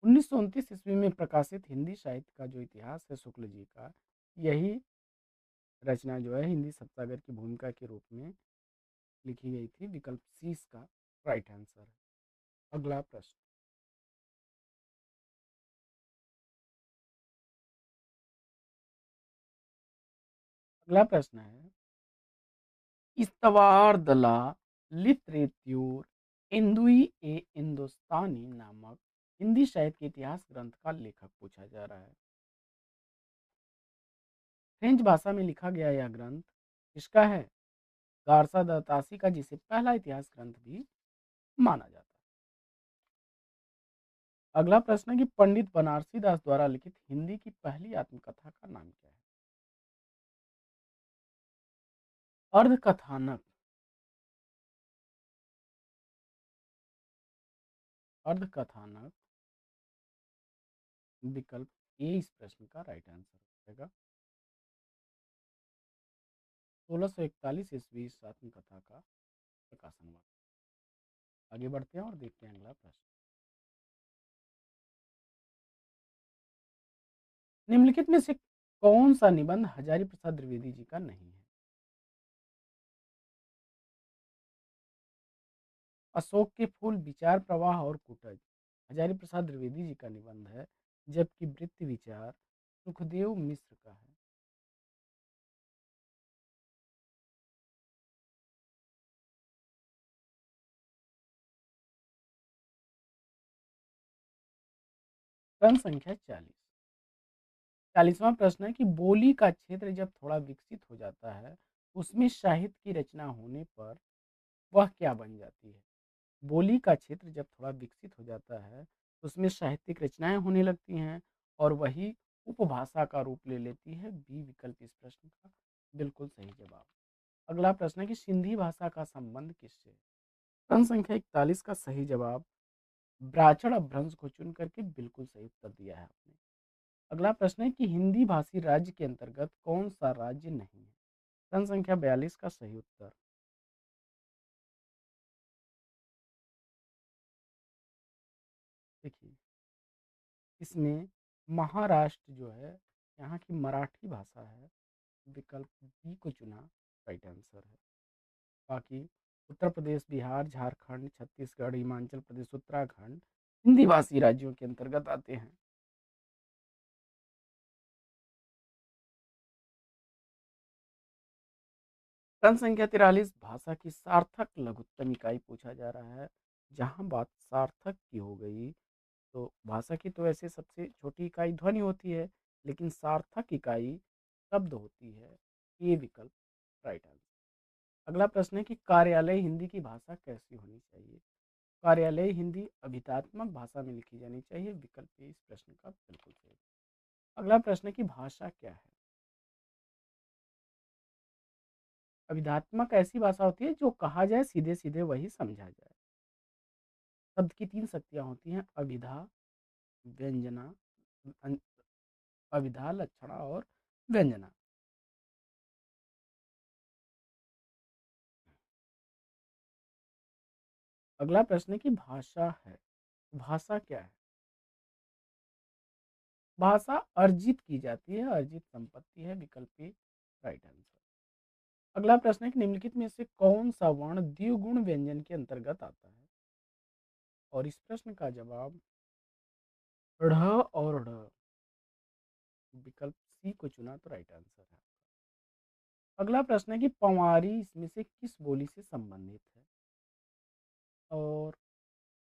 [SPEAKER 1] 1929 ईस्वी में प्रकाशित हिंदी साहित्य का जो इतिहास है शुक्ल जी का, यही रचना जो है हिंदी सप्तागर की भूमिका के रूप में लिखी गई थी। विकल्प सी इसका राइट आंसर है। अगला प्रश्न, अगला प्रश्न है, इस्तवार दला लिटरेत्यूर इंदुई ए हिंदुस्तानी नामक हिंदी साहित्य के इतिहास ग्रंथ का लेखक पूछा जा रहा है। फ्रेंच भाषा में लिखा गया यह ग्रंथ किसका है? गारसा द तासी का, जिसे पहला इतिहास ग्रंथ भी माना जाता है। अगला प्रश्न है कि पंडित बनारसी दास द्वारा लिखित हिंदी की पहली आत्मकथा का नाम क्या है? अर्धकथानक, अर्धकथानक विकल्प ए इस प्रश्न का राइट आंसर हो जाएगा। 1641 ईस्वी इस आत्मकथा का प्रकाशन हुआ। आगे बढ़ते हैं और देखते हैं अगला प्रश्न। निम्नलिखित में से कौन सा निबंध हजारी प्रसाद द्विवेदी जी का नहीं है? अशोक के फूल, विचार प्रवाह और कुटज हजारी प्रसाद द्विवेदी जी का निबंध है, जबकि वृत्ति विचार सुखदेव मिश्र का है। क्रम संख्या 40, 40वां प्रश्न है कि बोली का क्षेत्र जब थोड़ा विकसित हो जाता है, उसमें साहित्य की रचना होने पर वह क्या बन जाती है? बोली का क्षेत्र जब थोड़ा विकसित हो जाता है, तो उसमें साहित्यिक रचनाएं होने लगती हैं और वही उपभाषा का रूप ले लेती है। बी विकल्प इस प्रश्न का बिल्कुल सही जवाब। अगला प्रश्न है कि सिंधी भाषा का संबंध किससे है? प्रश्न संख्या 41 का सही जवाब ब्राह्मण अपभ्रंश को चुन करके बिल्कुल सही उत्तर दिया है आपने। अगला प्रश्न है कि हिंदी भाषी राज्य के अंतर्गत कौन सा राज्य नहीं है? प्रश्न संख्या 42 का सही उत्तर। देखिए, इसमें महाराष्ट्र जो है यहाँ की मराठी भाषा है, विकल्प बी को चुना, राइट आंसर है। बाकी उत्तर प्रदेश, बिहार, झारखंड, छत्तीसगढ़, हिमाचल प्रदेश, उत्तराखंड हिंदी भाषी राज्यों के अंतर्गत आते हैं। प्रश्न संख्या 43 भाषा की सार्थक लघुत्तम इकाई पूछा जा रहा है। जहां बात सार्थक की हो गई तो भाषा की तो ऐसे सबसे छोटी इकाई ध्वनि होती है, लेकिन सार्थक इकाई शब्द होती है। ये विकल्प राइट आंसर। अगला प्रश्न है कि कार्यालय हिंदी की भाषा कैसी होनी चाहिए? कार्यालय हिंदी अभिधात्मक भाषा में लिखी जानी चाहिए, विकल्प ए इस प्रश्न का बिल्कुल सही। अगला प्रश्न है कि भाषा क्या है? अभिधात्मक ऐसी भाषा होती है जो कहा जाए सीधे सीधे वही समझा जाए। शब्द की तीन शक्तियां होती हैं, अभिधा, व्यंजना, अन- अभिधा, लक्षणा और व्यंजना। अगला प्रश्न है कि भाषा है, भाषा क्या है? भाषा अर्जित की जाती है, अर्जित संपत्ति है, विकल्प ए राइट आंसर। अगला प्रश्न है कि निम्नलिखित में से कौन सा वर्ण द्विगुण व्यंजन के अंतर्गत आता है? और इस प्रश्न का जवाब ढ़ और ढ़, विकल्प सी को चुना तो राइट आंसर है। अगला प्रश्न है कि पंवारी इसमें से किस बोली से संबंधित है? और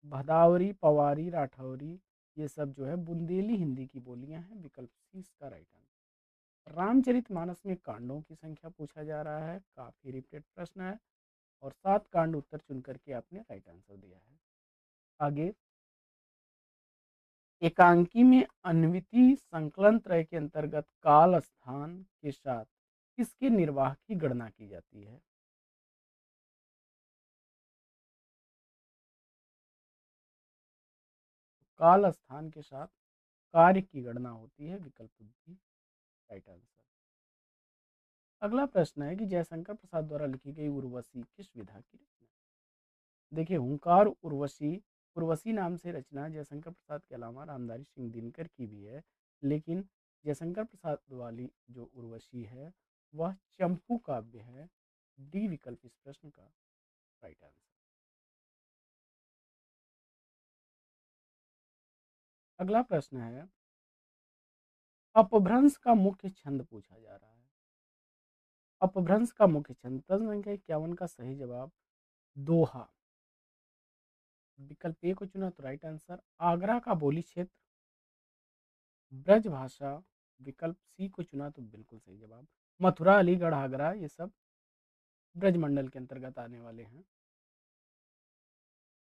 [SPEAKER 1] भदावरी, पवारी, राठौरी ये सब जो है बुंदेली हिंदी की बोलियां हैं, विकल्प सी इसका राइट आंसर। रामचरितमानस में कांडों की संख्या पूछा जा रहा है, काफी रिपीटेड प्रश्न है और 7 कांड उत्तर चुन करके आपने राइट आंसर दिया है। आगे, एकांकी में अन्विति संकलन त्रय के अंतर्गत काल स्थान के साथ किसके निर्वाह की गणना की जाती है? काल स्थान के साथ कार्य की गणना होती है, विकल्प बी राइट आंसर। अगला प्रश्न है कि जयशंकर प्रसाद द्वारा लिखी गई उर्वशी किस विधा की रचना? देखिए, हुंकार उर्वशी, उर्वशी नाम से रचना जयशंकर प्रसाद के अलावा रामधारी सिंह दिनकर की भी है, लेकिन जयशंकर प्रसाद वाली जो उर्वशी है वह चंपू काव्य है, डी विकल्प इस प्रश्न का राइट आंसर। अगला प्रश्न है, अपभ्रंश का मुख्य छंद पूछा जा रहा है। अपभ्रंश का मुख्य छंद, प्रश्न संख्या 51 का सही जवाब दोहा, विकल्प ए को चुना तो राइट आंसर। आगरा का बोली क्षेत्र ब्रज भाषा, विकल्प सी को चुना तो बिल्कुल सही जवाब। मथुरा, अलीगढ़, आगरा ये सब ब्रज मंडल के अंतर्गत आने वाले हैं।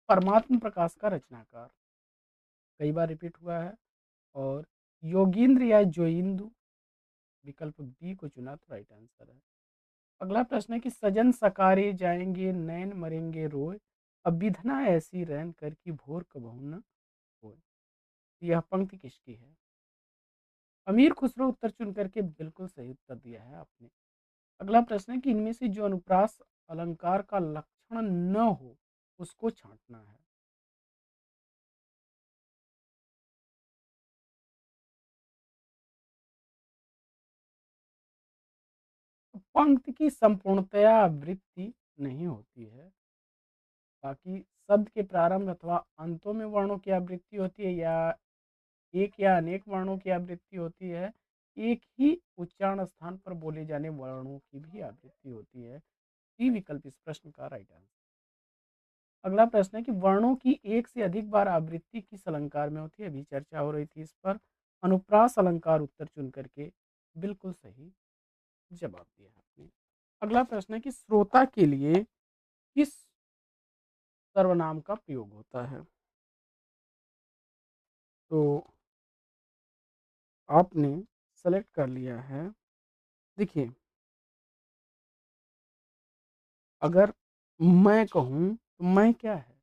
[SPEAKER 1] परमात्म प्रकाश का रचनाकार कई बार रिपीट हुआ है और योगींद्र या जोइंदु, विकल्प बी को चुना तो राइट आंसर है। अगला प्रश्न है कि सजन सकारे जाएंगे नैन मरेंगे रोए, अब विधना ऐसी रैन कर की भोर कबहू न होए। यह पंक्ति किसकी है? अमीर खुसरो उत्तर चुन करके बिल्कुल सही उत्तर दिया है आपने। अगला प्रश्न है कि इनमें से जो अनुप्रास अलंकार का लक्षण न हो उसको छांटना है। तो पंक्ति की संपूर्णतया आवृत्ति नहीं होती है, बाकी शब्द के प्रारंभ अथवा अंतों में वर्णों की आवृत्ति होती है, या अनेक वर्णों की आवृत्ति होती है, एक ही उच्चारण स्थान पर बोले जाने वर्णों की भी आवृत्ति होती है। सी विकल्प इस प्रश्न का राइट आंसर। अगला प्रश्न है कि वर्णों की एक से अधिक बार आवृत्ति किस अलंकार में होती है? अभी चर्चा हो रही थी इस पर। अनुप्रास अलंकार उत्तर चुन करके बिल्कुल सही जवाब दिया आपने। अगला प्रश्न है कि श्रोता के लिए किस सर्वनाम का प्रयोग होता है? तो आपने सेलेक्ट कर लिया है। देखिए, अगर मैं कहूँ तो मैं क्या है?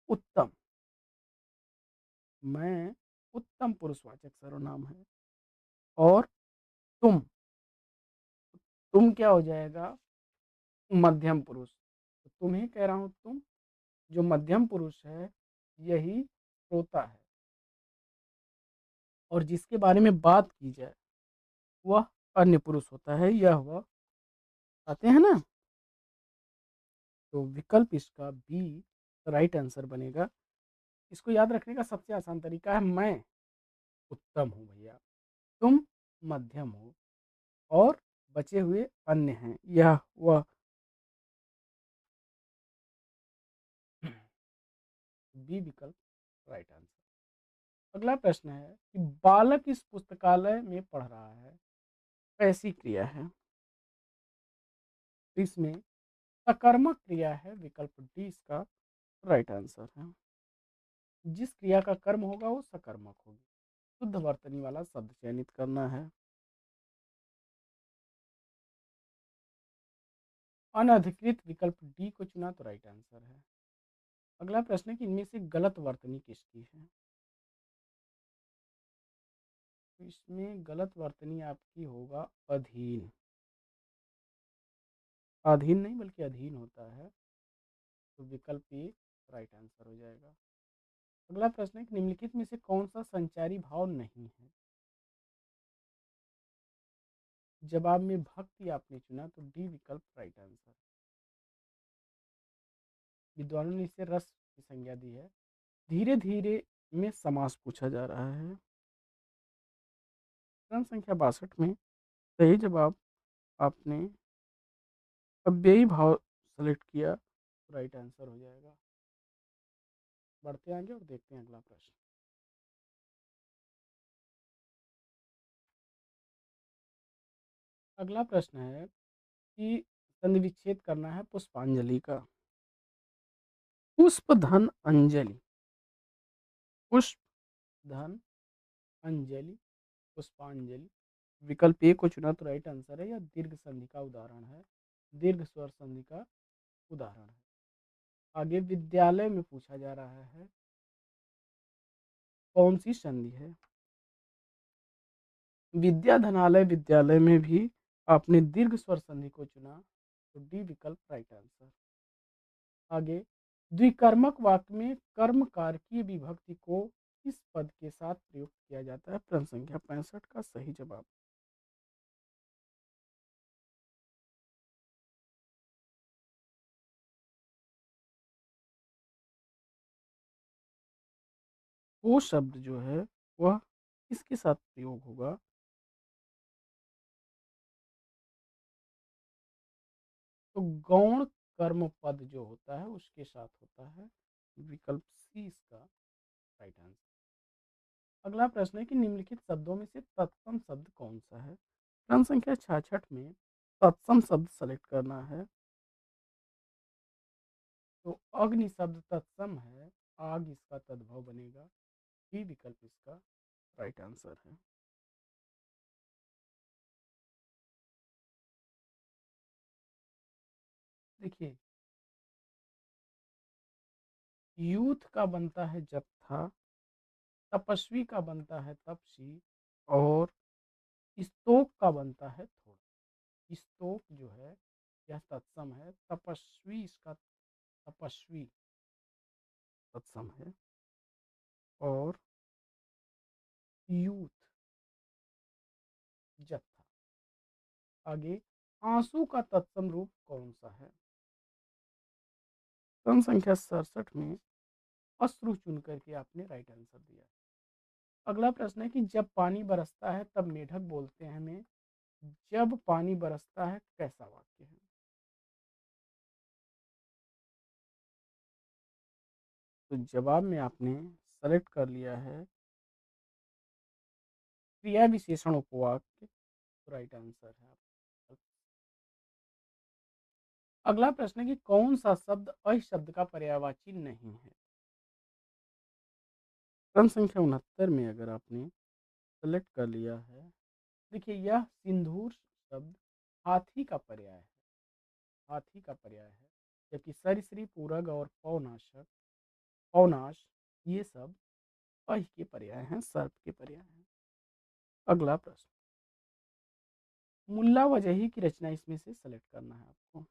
[SPEAKER 1] उत्तम। मैं उत्तम पुरुषवाचक सर्वनाम है। और तुम, क्या हो जाएगा? मध्यम पुरुष। तो तुम्हें कह रहा हूं तुम, जो मध्यम पुरुष है यही श्रोता है, और जिसके बारे में बात की जाए वह अन्य पुरुष होता है, यह वह आते हैं ना। तो विकल्प इसका बी राइट आंसर बनेगा। इसको याद रखने का सबसे आसान तरीका है, मैं उत्तम हूँ भैया, तुम मध्यम हो, और बचे हुए अन्य हैं, यह वह। बी विकल्प राइट आंसर। अगला प्रश्न है कि बालक इस पुस्तकालय में पढ़ रहा है, कैसी क्रिया है? तो इसमें सकर्मक क्रिया है, विकल्प डी इसका राइट आंसर है। जिस क्रिया का कर्म होगा वो सकर्मक होगी। शुद्ध वर्तनी वाला शब्द चयनित करना है। अनधिकृत विकल्प डी को चुना तो राइट आंसर है। अगला प्रश्न है कि इनमें से गलत वर्तनी किसकी है? तो इसमें गलत वर्तनी आपकी होगा अधीन। अधीन नहीं बल्कि अधीन होता है, तो विकल्प ए राइट आंसर हो जाएगा। अगला प्रश्न है कि निम्नलिखित में से कौन सा संचारी भाव नहीं है? जवाब में भक्ति आपने चुना तो डी विकल्प राइट आंसर। विद्वानों ने इसे रस की संज्ञा दी है। धीरे धीरे में समास पूछा जा रहा है। प्रश्न संख्या 62 में सही जवाब आपने अव्ययी भाव सेलेक्ट किया तो राइट आंसर हो जाएगा। बढ़ते आगे और देखते हैं अगला प्रश्न। अगला प्रश्न है कि संधि विच्छेद करना है पुष्पांजलि का। पुष्प धन अंजलि, पुष्प धन अंजलि, पुष्पांजलि। विकल्प ए को चुना तो राइट आंसर है। यह दीर्घ संधि का उदाहरण है, दीर्घ स्वर संधि का उदाहरण है। आगे विद्यालय में पूछा जा रहा है कौन सी संधि है? विद्या धनालय विद्यालय में भी आपने दीर्घ स्वर संधि को चुना तो डी विकल्प राइट आंसर। आगे द्विकर्मक वाक्य में कर्म कारकीय विभक्ति को किस पद के साथ प्रयुक्त किया जाता है? प्रश्न संख्या 65 का सही जवाब। वो शब्द जो है वह किसके साथ प्रयोग होगा? तो गौण कर्म पद जो होता है उसके साथ होता है। विकल्प सी इसका राइट आंसर। अगला प्रश्न है कि निम्नलिखित शब्दों में से तत्सम शब्द कौन सा है? प्रश्न संख्या 66 में तत्सम शब्द सेलेक्ट करना है। तो अग्नि शब्द तत्सम है, आग इसका तद्भव बनेगा। डी विकल्प इसका राइट आंसर है। देखिए, यूथ का बनता है जत्था, तपस्वी का बनता है तपसी, और स्तोक का बनता है थोड़ा। स्तोक जो है यह तत्सम है, तपस्वी इसका तपस्वी तत्सम है, और यूथ जत्था। आगे आंसू का तत्सम रूप कौन सा है? क्रम संख्या 67 में अश्रु चुन करके आपने राइट आंसर दिया। अगला प्रश्न है कि जब पानी बरसता है तब मेढक बोलते हैं में जब पानी बरसता है कैसा वाक्य है? तो जवाब में आपने सेलेक्ट कर लिया है क्रिया विशेषण उपवाक्य, राइट आंसर है आप। अगला प्रश्न है कि कौन सा शब्द अ शब्द का पर्यायवाची नहीं है? क्रम संख्या 69 में अगर आपने सेलेक्ट कर लिया है, देखिए यह सिंदूर शब्द हाथी का पर्याय है, हाथी का पर्याय है। जबकि सरीसृप, पूरक और पौनाशक, पौनाश, ये सब अहि के पर्याय हैं, सर्प के पर्याय हैं। अगला प्रश्न,
[SPEAKER 2] मुल्ला वजही की रचना इसमें से सेलेक्ट करना है आपको।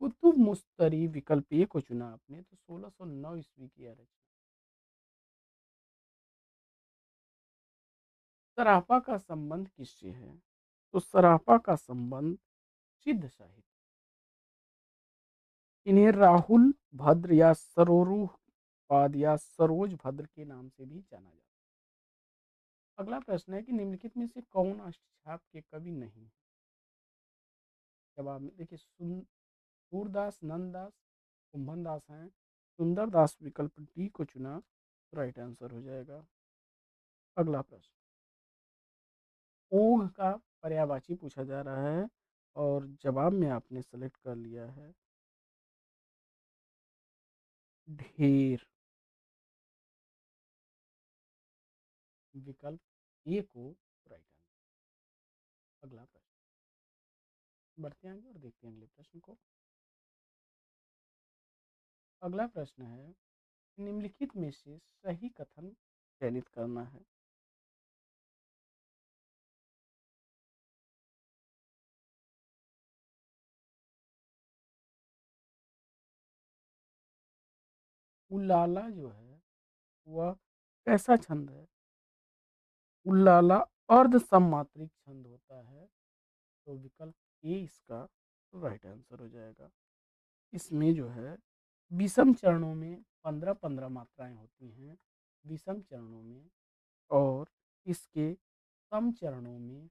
[SPEAKER 2] कुतुब मुस्तरी विकल्प ए को चुना आपने, तो 1609 ईस्वी की है रचना। सराफा का संबंध किससे है? तो सराफा का संबंध सिद्ध साहित्य, इन्हें राहुल भद्र या सरोरुह पाद या सरोज भद्र के नाम से भी जाना जाता है। अगला प्रश्न है कि निम्नलिखित में से कौन अष्टछाप के कवि नहीं? जवाब में देखिए, सूरदास, नंददास, कुंभन दास हैं। सुंदर दास विकल्प डी को चुना तो राइट आंसर हो जाएगा। अगला प्रश्न, ऊँघ का पर्यायवाची पूछा जा रहा है और जवाब में आपने सेलेक्ट कर लिया है ढेर, विकल्प ए को राइट आंसर। अगला प्रश्न, बढ़ते हैं आगे और देखते हैं अगले प्रश्न को। अगला प्रश्न है, निम्नलिखित में से सही कथन चयनित करना है। उलाला जो है वह कैसा छंद है? उलाला अर्ध सममात्रिक छंद होता है, तो विकल्प ए इसका राइट आंसर हो जाएगा। इसमें जो है विषम चरणों में 15-15 मात्राएं होती हैं, विषम चरणों में, और इसके सम चरणों में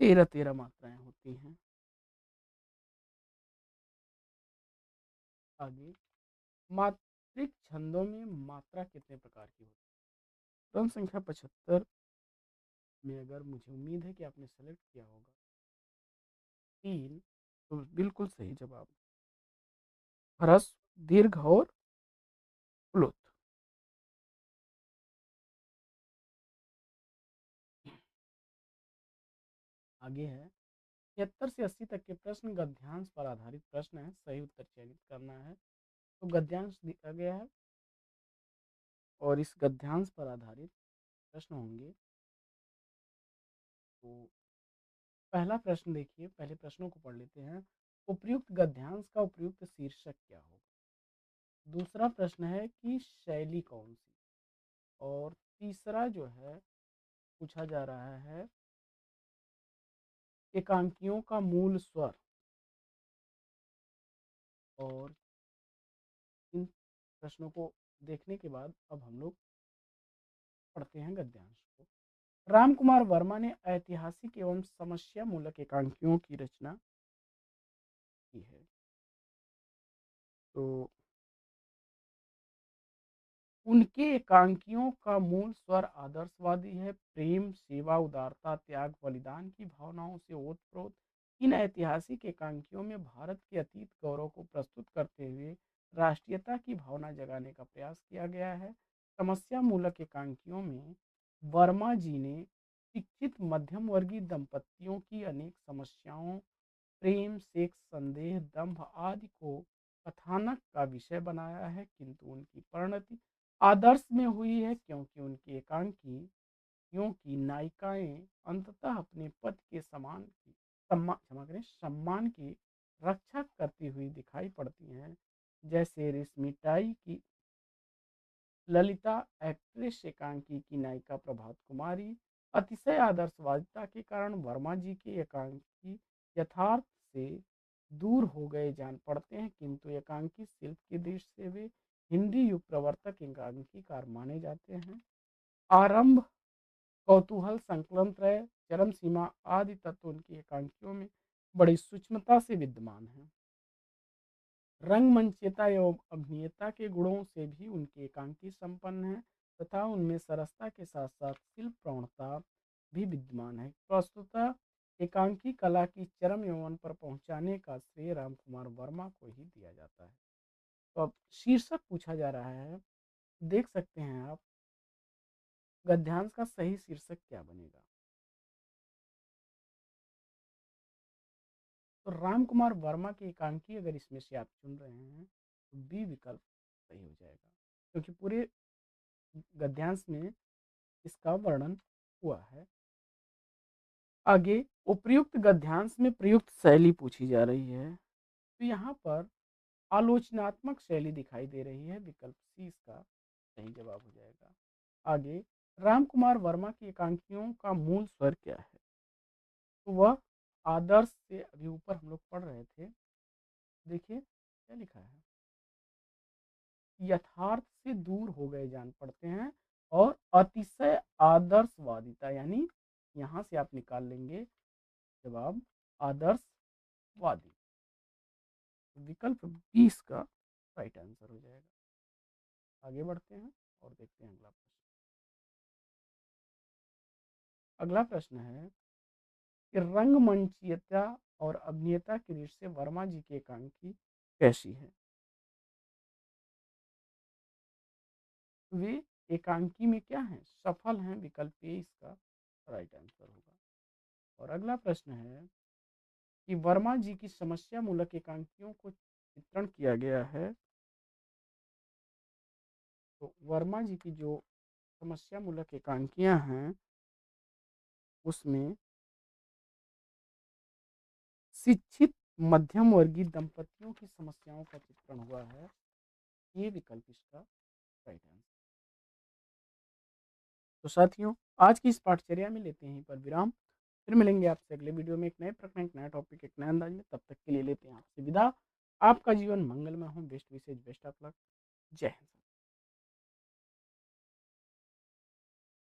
[SPEAKER 2] 13-13 मात्राएं होती हैं। आगे, मात्रिक छंदों में मात्रा कितने प्रकार की होती है? क्रम संख्या 75 में अगर मुझे उम्मीद है कि आपने सेलेक्ट किया होगा 3, तो बिल्कुल सही जवाब। ह्रस्व, दीर्घ और प्लुत। आगे है, 76 से 80 तक के प्रश्न गद्यांश पर आधारित प्रश्न है, सही उत्तर चयनित करना है। तो गद्यांश दिया गया है और इस गद्यांश पर आधारित प्रश्न होंगे। तो पहला प्रश्न देखिए, पहले प्रश्नों को पढ़ लेते हैं। उपर्युक्त गद्यांश का उपयुक्त शीर्षक क्या होगा? दूसरा प्रश्न है कि शैली कौन सी? और तीसरा जो है पूछा जा रहा है एकांकियों का मूल स्वर। और इन प्रश्नों को देखने के बाद अब हम लोग पढ़ते हैं गद्यांश को। राम कुमार वर्मा ने ऐतिहासिक एवं समस्या मूलक एकांकियों की रचना की है। तो उनके एकांकियों का मूल स्वर आदर्शवादी है, प्रेम, सेवा, उदारता, त्याग, बलिदान की भावनाओं से ओतप्रोत। इन ऐतिहासिक एकांकियों में भारत के अतीत गौरव को प्रस्तुत करते हुए राष्ट्रीयता की भावना जगाने का प्रयास किया गया है। समस्या मूलक एकांकियों में वर्मा जी ने शिक्षित मध्यम वर्गीय दंपतियों की अनेक समस्याओं, प्रेम, सेक्स, संदेह, दंभ आदि को कथानक का विषय बनाया है, किंतु उनकी परिणति आदर्श में हुई है, क्योंकि उनकी एकांकियों की नायिकाएं अंततः अपने पति के समान की क्षमा करें, सम्मान की रक्षा करती हुई दिखाई पड़ती हैं। जैसे रेशमिताई की ललिता, एक्ट्रेस एकांकी की नायिका प्रभात कुमारी। अतिशय आदर्शवादिता के कारण वर्मा जी के एकांकी यथार्थ से दूर हो गए जान पड़ते हैं, किंतु एकांकी शिल्प की दृष्टि से वे हिंदी युग प्रवर्तक एकांकीकार माने जाते हैं। आरंभ, कौतूहल, संकलन त्रय, चरम सीमा आदि तत्व उनकी एकांकियों में बड़ी सूक्ष्मता से विद्यमान है। रंगमंचयता एवं अभिनेता के गुणों से भी उनकी एकांकी संपन्न है, तथा उनमें सरसता के साथ साथ शिल्प प्रवणता भी विद्यमान है। प्रस्तुतः एकांकी कला की चरम यौवन पर पहुंचाने का श्रेय राम कुमार वर्मा को ही दिया जाता है। तो अब शीर्षक पूछा जा रहा है, देख सकते हैं आप गद्यांश का सही शीर्षक क्या बनेगा। तो राम कुमार वर्मा की एकांकी अगर इसमें से आप चुन रहे हैं तो बी विकल्प सही हो जाएगा, क्योंकि पूरे गद्यांश में इसका वर्णन हुआ है। आगे उपर्युक्त गद्यांश में प्रयुक्त शैली पूछी जा रही है, तो यहाँ पर आलोचनात्मक शैली दिखाई दे रही है, विकल्प सी इसका सही जवाब हो जाएगा। आगे राम कुमार वर्मा की एकांकियों का मूल स्वर क्या है, तो वह आदर्श से अभी ऊपर हम लोग पढ़ रहे थे, देखिए क्या लिखा है, यथार्थ से दूर हो गए जान पड़ते हैं और अतिशय आदर्शवादिता, यानी यहाँ से आप निकाल लेंगे जवाब आदर्शवादी। विकल्प 20 का राइट आंसर हो जाएगा। आगे बढ़ते हैं और देखते हैं अगला प्रश्न। अगला प्रश्न है कि रंगमंचीयता और अभिनेता की दृष्टि से वर्मा जी की एकांकी कैसी है। वे एकांकी में क्या है, सफल हैं, विकल्प ए इसका राइट आंसर होगा। और अगला प्रश्न है कि वर्मा जी की समस्या मूलक एकांकियों को चित्रण किया गया है, तो वर्मा जी की जो समस्या मूलक एकांकियां हैं उसमें शिक्षित मध्यम वर्गीय दंपतियों की समस्याओं का चित्रण हुआ है, ये विकल्प इसका राइट आंसर। तो साथियों आज की इस पाठचर्या में लेते हैं पर विराम, फिर मिलेंगे आपसे अगले वीडियो में एक नए प्रश्न, एक नया टॉपिक, एक नए अंदाज में। तब तक के लिए लेते हैं आपसे विदा। आपका जीवन मंगलमय हो, बेस्ट विशेष, बेस्ट ऑफ लक। जय हिंद।